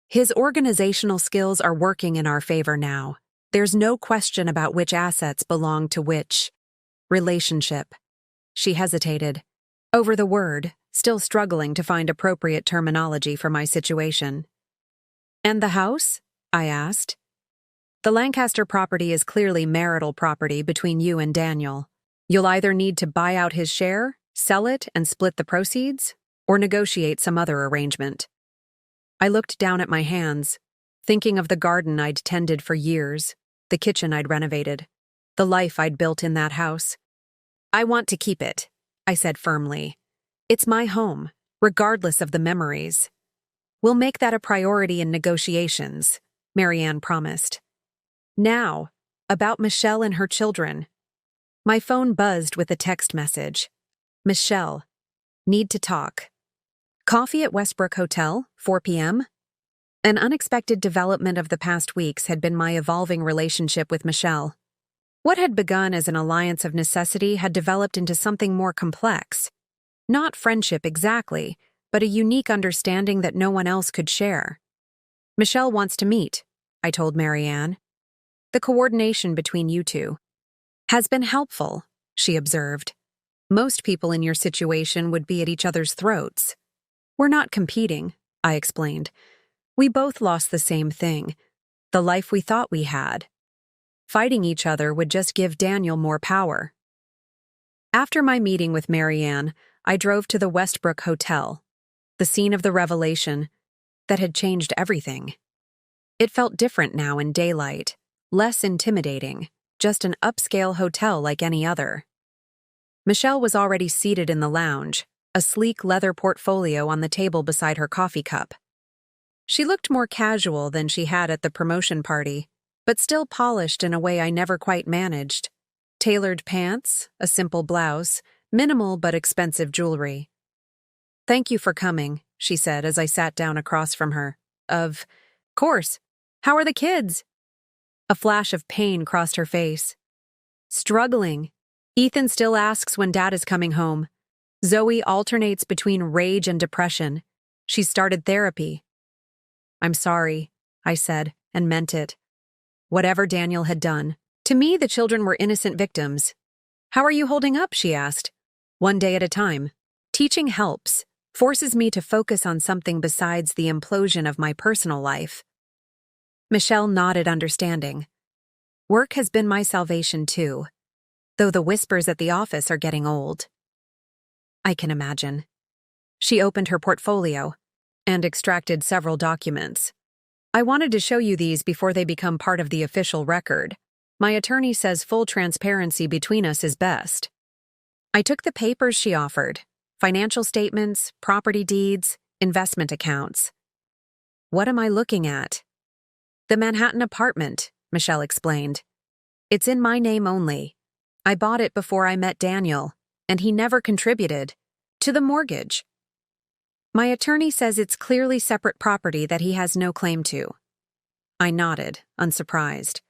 His organizational skills are working in our favor now. There's no question about which assets belong to which relationship. She hesitated. Over the word, still struggling to find appropriate terminology for my situation. And the house? I asked. The Lancaster property is clearly marital property between you and Daniel. You'll either need to buy out his share, sell it and split the proceeds, or negotiate some other arrangement. I looked down at my hands, thinking of the garden I'd tended for years, the kitchen I'd renovated, the life I'd built in that house. I want to keep it, I said firmly. It's my home, regardless of the memories. We'll make that a priority in negotiations, Marianne promised. Now, about Michelle and her children. My phone buzzed with a text message. Michelle, need to talk. Coffee at Westbrook Hotel, 4 p.m.? An unexpected development of the past weeks had been my evolving relationship with Michelle. What had begun as an alliance of necessity had developed into something more complex. Not friendship exactly, but a unique understanding that no one else could share. Michelle wants to meet, I told Marianne. The coordination between you two has been helpful, she observed. Most people in your situation would be at each other's throats. We're not competing, I explained. We both lost the same thing, the life we thought we had. Fighting each other would just give Daniel more power. After my meeting with Marianne, I drove to the Westbrook Hotel, the scene of the revelation that had changed everything. It felt different now in daylight, less intimidating, just an upscale hotel like any other. Michelle was already seated in the lounge, a sleek leather portfolio on the table beside her coffee cup. She looked more casual than she had at the promotion party, but still polished in a way I never quite managed. Tailored pants, a simple blouse, minimal but expensive jewelry. "Thank you for coming," she said as I sat down across from her. Of course. How are the kids?" A flash of pain crossed her face. "Struggling. Ethan still asks when Dad is coming home. Zoe alternates between rage and depression. She started therapy." "I'm sorry," I said, and meant it. Whatever Daniel had done, to me the children were innocent victims. "How are you holding up?" she asked. "One day at a time. Teaching helps, forces me to focus on something besides the implosion of my personal life." Michelle nodded understanding. "Work has been my salvation too, though the whispers at the office are getting old." I can imagine. She opened her portfolio and extracted several documents. "I wanted to show you these before they become part of the official record. My attorney says full transparency between us is best." I took the papers she offered: financial statements, property deeds, investment accounts. "What am I looking at?" "The Manhattan apartment," Michelle explained. "It's in my name only. I bought it before I met Daniel, and he never contributed to the mortgage. My attorney says it's clearly separate property that he has no claim to." I nodded, unsurprised.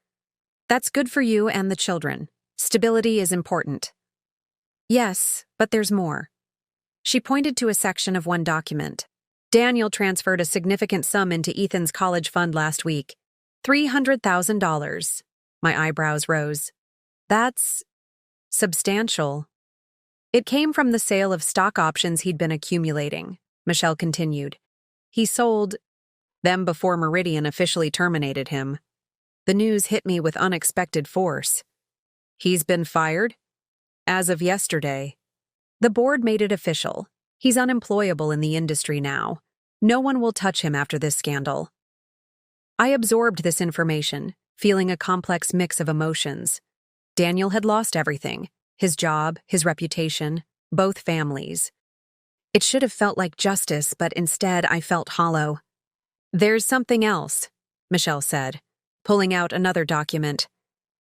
"That's good for you and the children. Stability is important." "Yes, but there's more." She pointed to a section of one document. "Daniel transferred a significant sum into Ethan's college fund last week. $300,000. My eyebrows rose. "That's substantial." "It came from the sale of stock options he'd been accumulating," Michelle continued. "He sold them before Meridian officially terminated him." The news hit me with unexpected force. "He's been fired?" "As of yesterday. The board made it official. He's unemployable in the industry now. No one will touch him after this scandal." I absorbed this information, feeling a complex mix of emotions. Daniel had lost everything: his job, his reputation, both families. It should have felt like justice, but instead I felt hollow. "There's something else," Michelle said, pulling out another document.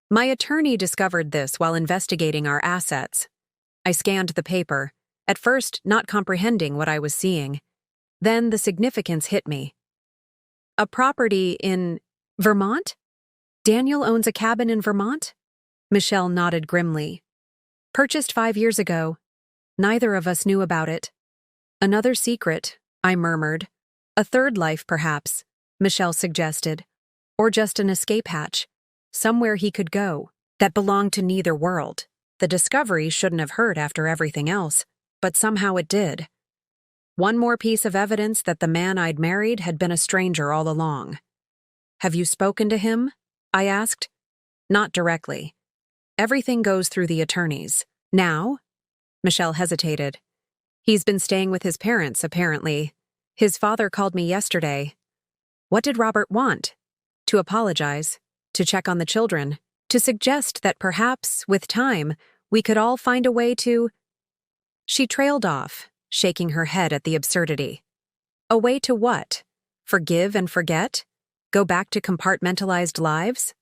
"My attorney discovered this while investigating our assets." I scanned the paper, at first not comprehending what I was seeing. Then the significance hit me. "A property in Vermont? Daniel owns a cabin in Vermont?" Michelle nodded grimly. "Purchased 5 years ago. Neither of us knew about it." "Another secret," I murmured. "A third life, perhaps," Michelle suggested. "Or just an escape hatch. Somewhere he could go, that belonged to neither world. The discovery shouldn't have hurt after everything else, but somehow it did. One more piece of evidence that the man I'd married had been a stranger all along." "Have you spoken to him?" I asked. "Not directly. Everything goes through the attorneys." "Now?" Michelle hesitated. "He's been staying with his parents, apparently. His father called me yesterday." "What did Robert want?" "To apologize, to check on the children, to suggest that perhaps, with time, we could all find a way to—" She trailed off, shaking her head at the absurdity. "A way to what? Forgive and forget? Go back to compartmentalized lives?"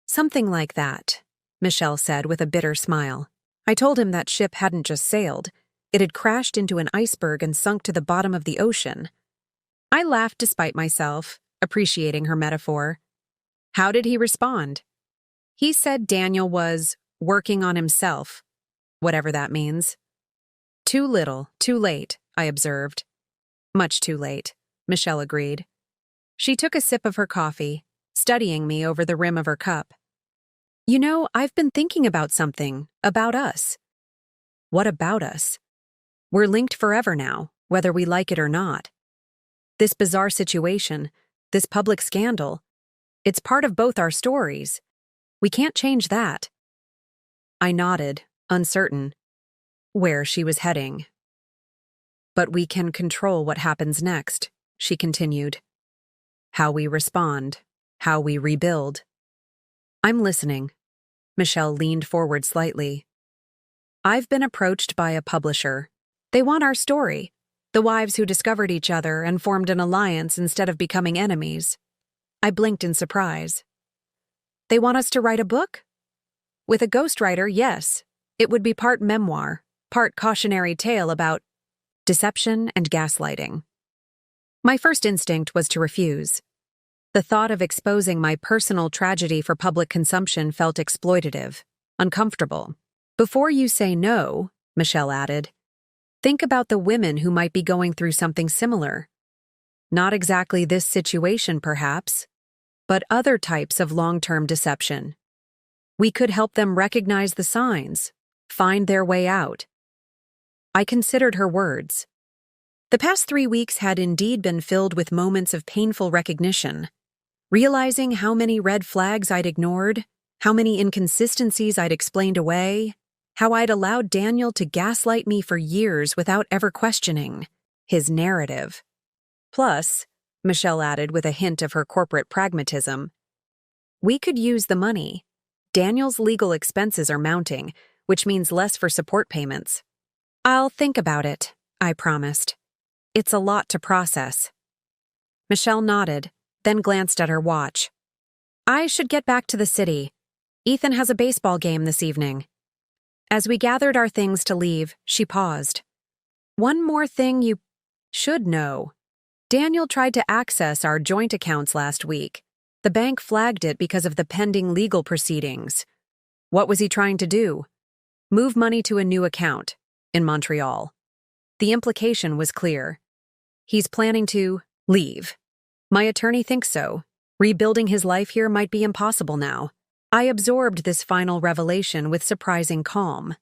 "Something like that," Michelle said with a bitter smile. I told him that ship hadn't just sailed. It had crashed into an iceberg and sunk to the bottom of the ocean. I laughed despite myself, appreciating her metaphor. "How did he respond?" "He said Daniel was working on himself, whatever that means." "Too little, too late," I observed. "Much too late," Michelle agreed. She took a sip of her coffee, studying me over the rim of her cup. "You know, I've been thinking about something, about us." "What about us?" "We're linked forever now, whether we like it or not." This bizarre situation, this public scandal, it's part of both our stories. We can't change that. I nodded, uncertain, where she was heading. But we can control what happens next, she continued. How we respond, how we rebuild. I'm listening. Michelle leaned forward slightly. I've been approached by a publisher. They want our story, the wives who discovered each other and formed an alliance instead of becoming enemies. I blinked in surprise. They want us to write a book? With a ghostwriter, yes. It would be part memoir, part cautionary tale about deception and gaslighting. My first instinct was to refuse. The thought of exposing my personal tragedy for public consumption felt exploitative, uncomfortable. Before you say no, Michelle added, think about the women who might be going through something similar. Not exactly this situation, perhaps, but other types of long-term deception. We could help them recognize the signs, find their way out. I considered her words. The past 3 weeks had indeed been filled with moments of painful recognition. Realizing how many red flags I'd ignored, how many inconsistencies I'd explained away, how I'd allowed Daniel to gaslight me for years without ever questioning his narrative. Plus, Michelle added with a hint of her corporate pragmatism, we could use the money. Daniel's legal expenses are mounting, which means less for support payments. I'll think about it, I promised. It's a lot to process. Michelle nodded, then glanced at her watch. I should get back to the city. Ethan has a baseball game this evening. As we gathered our things to leave, she paused. One more thing you should know. Daniel tried to access our joint accounts last week. The bank flagged it because of the pending legal proceedings. What was he trying to do? Move money to a new account in Montreal. The implication was clear. He's planning to leave. My attorney thinks so. Rebuilding his life here might be impossible now. I absorbed this final revelation with surprising calm.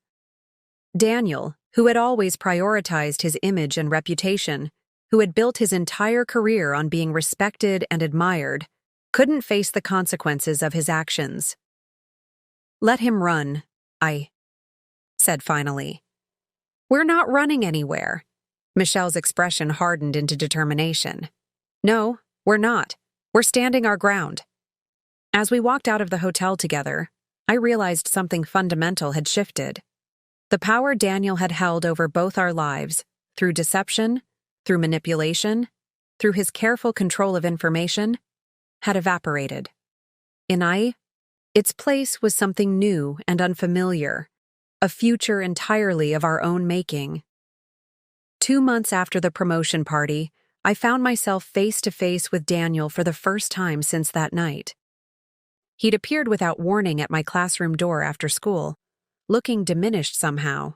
Daniel, who had always prioritized his image and reputation, who had built his entire career on being respected and admired, couldn't face the consequences of his actions. Let him run, I said finally. We're not running anywhere. Michelle's expression hardened into determination. No, we're not. We're standing our ground. As we walked out of the hotel together, I realized something fundamental had shifted. The power Daniel had held over both our lives, through deception, through manipulation, through his careful control of information, had evaporated. Its place was something new and unfamiliar, a future entirely of our own making. 2 months after the promotion party, I found myself face to face with Daniel for the first time since that night. He'd appeared without warning at my classroom door after school, looking diminished somehow,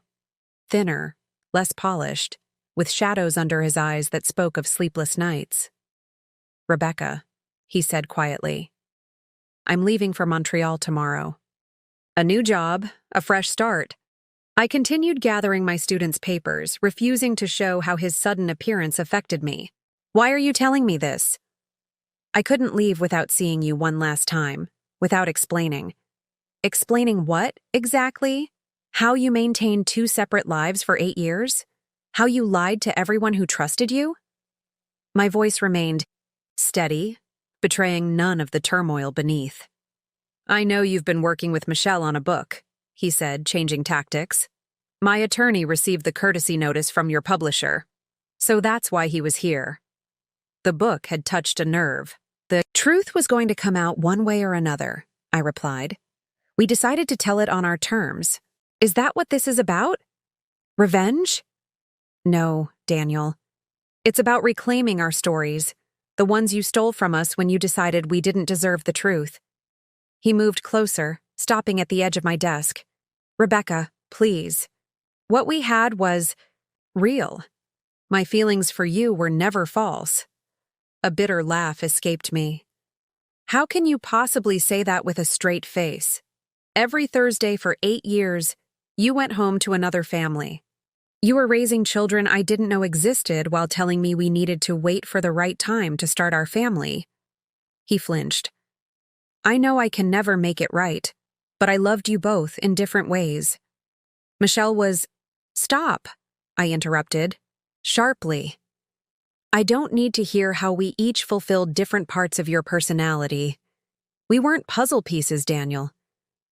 thinner, less polished, with shadows under his eyes that spoke of sleepless nights. Rebecca, he said quietly, I'm leaving for Montreal tomorrow. A new job, a fresh start. I continued gathering my students' papers, refusing to show how his sudden appearance affected me. Why are you telling me this? I couldn't leave without seeing you one last time, without explaining. Explaining what, exactly? How you maintained 2 separate lives for 8 years? How you lied to everyone who trusted you? My voice remained steady, betraying none of the turmoil beneath. I know you've been working with Michelle on a book, he said, changing tactics. My attorney received the courtesy notice from your publisher, so that's why he was here. The book had touched a nerve. The truth was going to come out one way or another, I replied. We decided to tell it on our terms. Is that what this is about? Revenge? No, Daniel. It's about reclaiming our stories, the ones you stole from us when you decided we didn't deserve the truth. He moved closer, stopping at the edge of my desk. Rebecca, please. What we had was real. My feelings for you were never false. A bitter laugh escaped me. How can you possibly say that with a straight face? Every Thursday for 8 years, you went home to another family. You were raising children I didn't know existed while telling me we needed to wait for the right time to start our family. He flinched. I know I can never make it right, but I loved you both in different ways. Michelle was— Stop, I interrupted, sharply. I don't need to hear how we each fulfilled different parts of your personality. We weren't puzzle pieces, Daniel.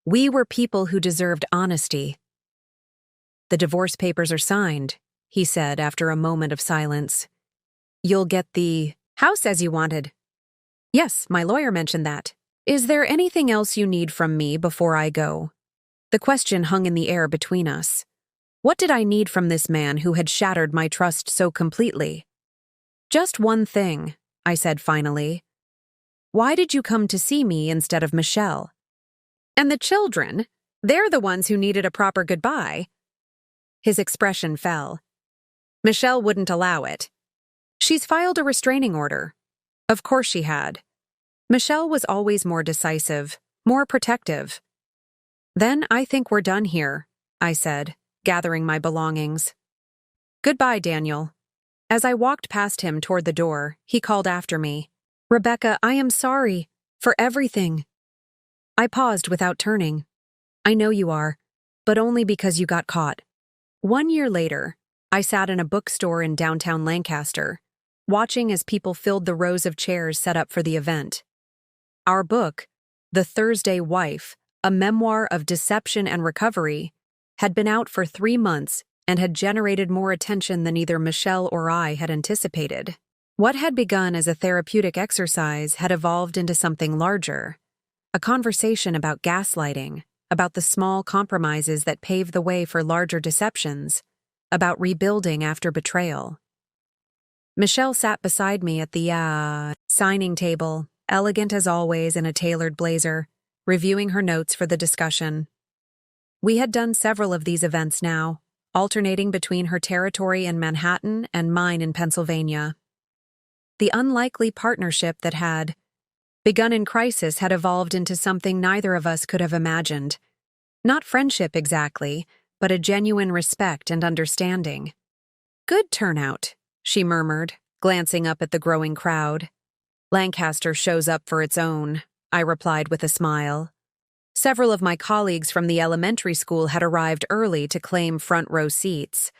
We were people who deserved honesty. The divorce papers are signed, he said after a moment of silence. You'll get the house as you wanted. Yes, my lawyer mentioned that. Is there anything else you need from me before I go? The question hung in the air between us. What did I need from this man who had shattered my trust so completely? Just one thing, I said finally. Why did you come to see me instead of Michelle? And the children, they're the ones who needed a proper goodbye. His expression fell. Michelle wouldn't allow it. She's filed a restraining order. Of course she had. Michelle was always more decisive, more protective. Then I think we're done here, I said, gathering my belongings. Goodbye, Daniel. As I walked past him toward the door, he called after me. Rebecca, I am sorry for everything. I paused without turning. I know you are, but only because you got caught. 1 year later, I sat in a bookstore in downtown Lancaster, watching as people filled the rows of chairs set up for the event. Our book, The Thursday Wife, a memoir of deception and recovery, had been out for 3 months and had generated more attention than either Michelle or I had anticipated. What had begun as a therapeutic exercise had evolved into something larger, a conversation about gaslighting, about the small compromises that pave the way for larger deceptions, about rebuilding after betrayal. Michelle sat beside me at the signing table, elegant as always in a tailored blazer, reviewing her notes for the discussion. We had done several of these events now, alternating between her territory in Manhattan and mine in Pennsylvania. The unlikely partnership that had begun in crisis had evolved into something neither of us could have imagined. Not friendship exactly, but a genuine respect and understanding. Good turnout, she murmured, glancing up at the growing crowd. Lancaster shows up for its own, I replied with a smile. Several of my colleagues from the elementary school had arrived early to claim front row seats.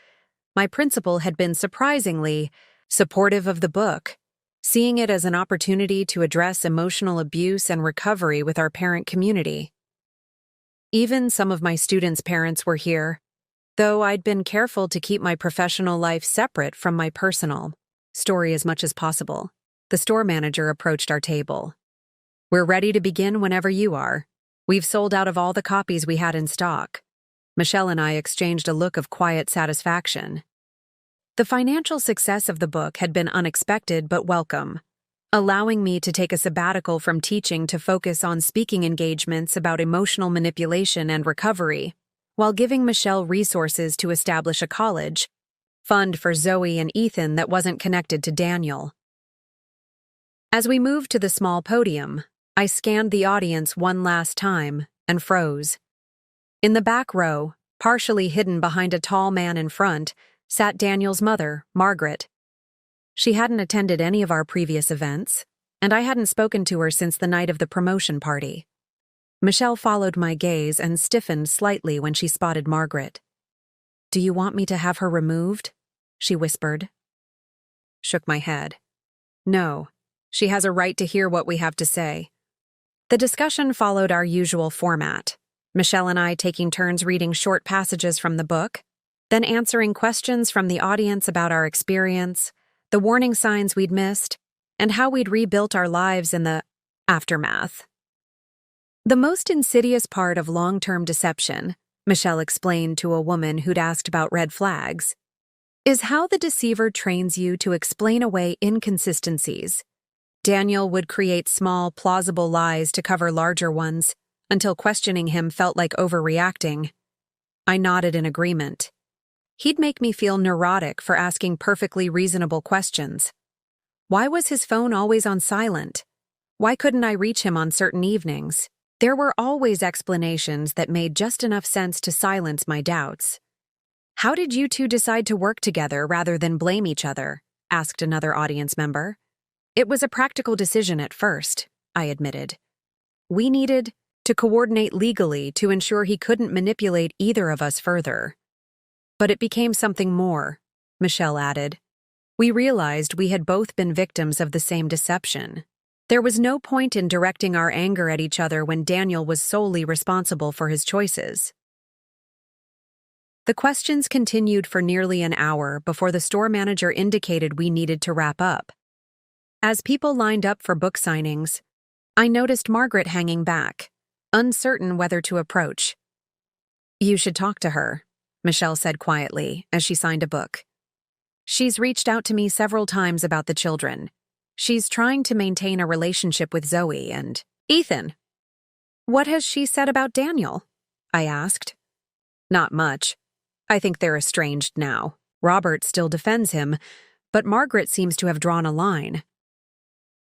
My principal had been surprisingly supportive of the book, seeing it as an opportunity to address emotional abuse and recovery with our parent community. Even some of my students' parents were here, though I'd been careful to keep my professional life separate from my personal story as much as possible. The store manager approached our table. We're ready to begin whenever you are. We've sold out of all the copies we had in stock. Michelle and I exchanged a look of quiet satisfaction. The financial success of the book had been unexpected but welcome, allowing me to take a sabbatical from teaching to focus on speaking engagements about emotional manipulation and recovery, while giving Michelle resources to establish a college fund for Zoe and Ethan that wasn't connected to Daniel. As we moved to the small podium, I scanned the audience one last time and froze. In the back row, partially hidden behind a tall man in front, sat Daniel's mother, Margaret. She hadn't attended any of our previous events, and I hadn't spoken to her since the night of the promotion party. Michelle followed my gaze and stiffened slightly when she spotted Margaret. "Do you want me to have her removed?" she whispered. Shook my head. "No, she has a right to hear what we have to say." The discussion followed our usual format, Michelle and I taking turns reading short passages from the book, then answering questions from the audience about our experience, the warning signs we'd missed, and how we'd rebuilt our lives in the aftermath. The most insidious part of long-term deception, Michelle explained to a woman who'd asked about red flags, is how the deceiver trains you to explain away inconsistencies. Daniel would create small, plausible lies to cover larger ones, until questioning him felt like overreacting. I nodded in agreement. He'd make me feel neurotic for asking perfectly reasonable questions. Why was his phone always on silent? Why couldn't I reach him on certain evenings? There were always explanations that made just enough sense to silence my doubts. How did you two decide to work together rather than blame each other? Asked another audience member. It was a practical decision at first, I admitted. We needed to coordinate legally to ensure he couldn't manipulate either of us further. But it became something more, Michelle added. We realized we had both been victims of the same deception. There was no point in directing our anger at each other when Daniel was solely responsible for his choices. The questions continued for nearly an hour before the store manager indicated we needed to wrap up. As people lined up for book signings, I noticed Margaret hanging back, uncertain whether to approach. You should talk to her, Michelle said quietly as she signed a book. She's reached out to me several times about the children. She's trying to maintain a relationship with Zoe and Ethan. What has she said about Daniel? I asked. Not much. I think they're estranged now. Robert still defends him, but Margaret seems to have drawn a line.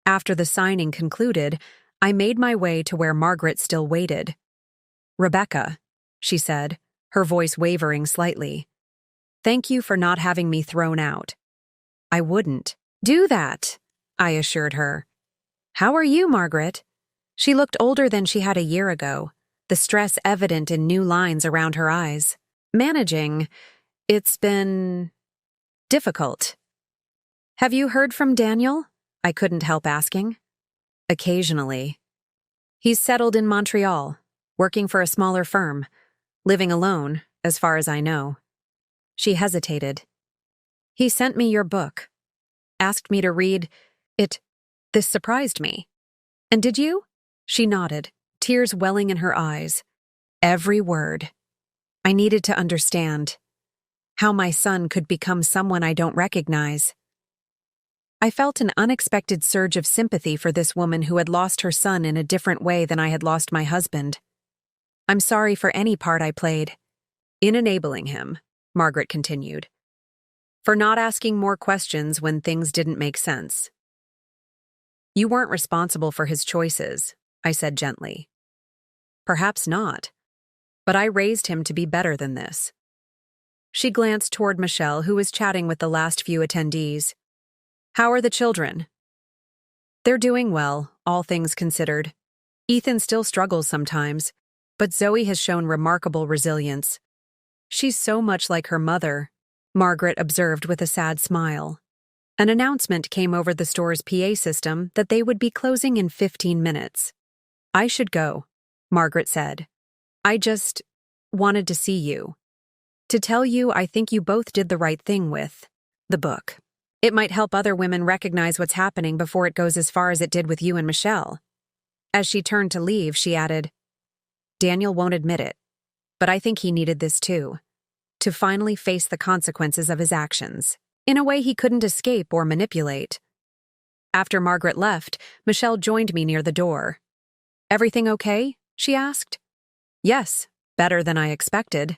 After the signing concluded, I made my way to where Margaret still waited. Rebecca, she said, her voice wavering slightly. Thank you for not having me thrown out. I wouldn't do that, I assured her. How are you, Margaret? She looked older than she had a year ago, the stress evident in new lines around her eyes. Managing, it's been difficult. Have you heard from Daniel? I couldn't help asking. Occasionally. He's settled in Montreal, working for a smaller firm, living alone, as far as I know. She hesitated. He sent me your book, asked me to read it. This surprised me. And did you? She nodded, tears welling in her eyes. Every word. I needed to understand how my son could become someone I don't recognize. I felt an unexpected surge of sympathy for this woman who had lost her son in a different way than I had lost my husband. I'm sorry for any part I played in enabling him, Margaret continued, for not asking more questions when things didn't make sense. You weren't responsible for his choices, I said gently. Perhaps not. But I raised him to be better than this. She glanced toward Michelle, who was chatting with the last few attendees. How are the children? They're doing well, all things considered. Ethan still struggles sometimes, but Zoe has shown remarkable resilience. She's so much like her mother, Margaret observed with a sad smile. An announcement came over the store's PA system that they would be closing in 15 minutes. I should go, Margaret said. I just wanted to see you. To tell you I think you both did the right thing with the book. It might help other women recognize what's happening before it goes as far as it did with you and Michelle. As she turned to leave, she added, Daniel won't admit it, but I think he needed this too, to finally face the consequences of his actions, in a way he couldn't escape or manipulate. After Margaret left, Michelle joined me near the door. Everything okay? She asked. Yes, better than I expected.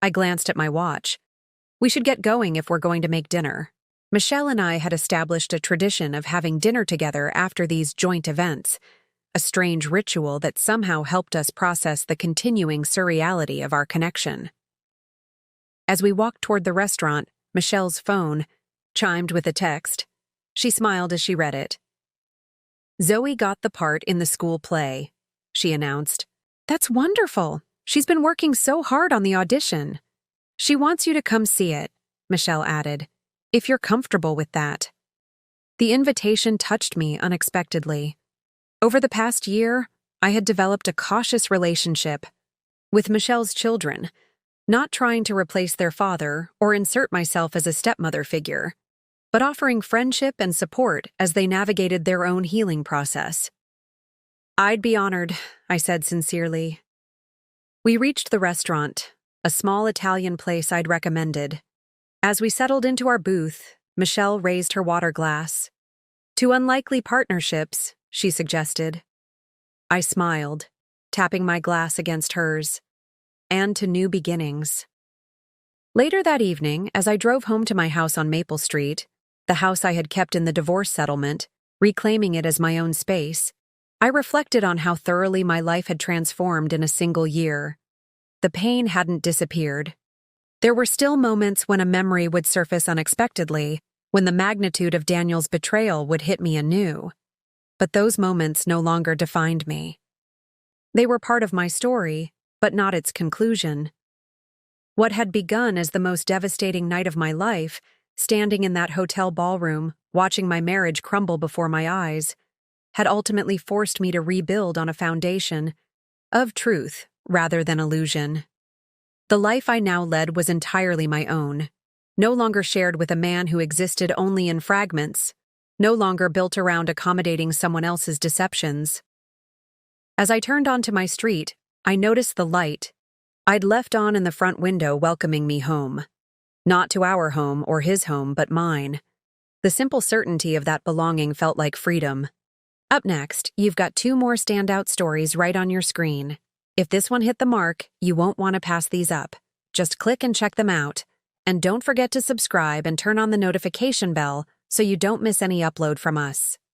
I glanced at my watch. We should get going if we're going to make dinner. Michelle and I had established a tradition of having dinner together after these joint events, a strange ritual that somehow helped us process the continuing surreality of our connection. As we walked toward the restaurant, Michelle's phone chimed with a text. She smiled as she read it. Zoe got the part in the school play, she announced. That's wonderful. She's been working so hard on the audition. She wants you to come see it, Michelle added, if you're comfortable with that. The invitation touched me unexpectedly. Over the past year, I had developed a cautious relationship with Michelle's children, not trying to replace their father or insert myself as a stepmother figure, but offering friendship and support as they navigated their own healing process. I'd be honored, I said sincerely. We reached the restaurant, a small Italian place I'd recommended. As we settled into our booth, Michelle raised her water glass. To unlikely partnerships, she suggested. I smiled, tapping my glass against hers. And to new beginnings. Later that evening, as I drove home to my house on Maple Street, the house I had kept in the divorce settlement, reclaiming it as my own space, I reflected on how thoroughly my life had transformed in a single year. The pain hadn't disappeared, There were still moments when a memory would surface unexpectedly, when the magnitude of Daniel's betrayal would hit me anew. But those moments no longer defined me. They were part of my story, but not its conclusion. What had begun as the most devastating night of my life, standing in that hotel ballroom, watching my marriage crumble before my eyes, had ultimately forced me to rebuild on a foundation of truth rather than illusion. The life I now led was entirely my own, no longer shared with a man who existed only in fragments, no longer built around accommodating someone else's deceptions. As I turned onto my street, I noticed the light I'd left on in the front window welcoming me home. Not to our home or his home, but mine. The simple certainty of that belonging felt like freedom. Up next, you've got 2 more standout stories right on your screen. If this one hit the mark, you won't want to pass these up. Just click and check them out. And don't forget to subscribe and turn on the notification bell so you don't miss any upload from us.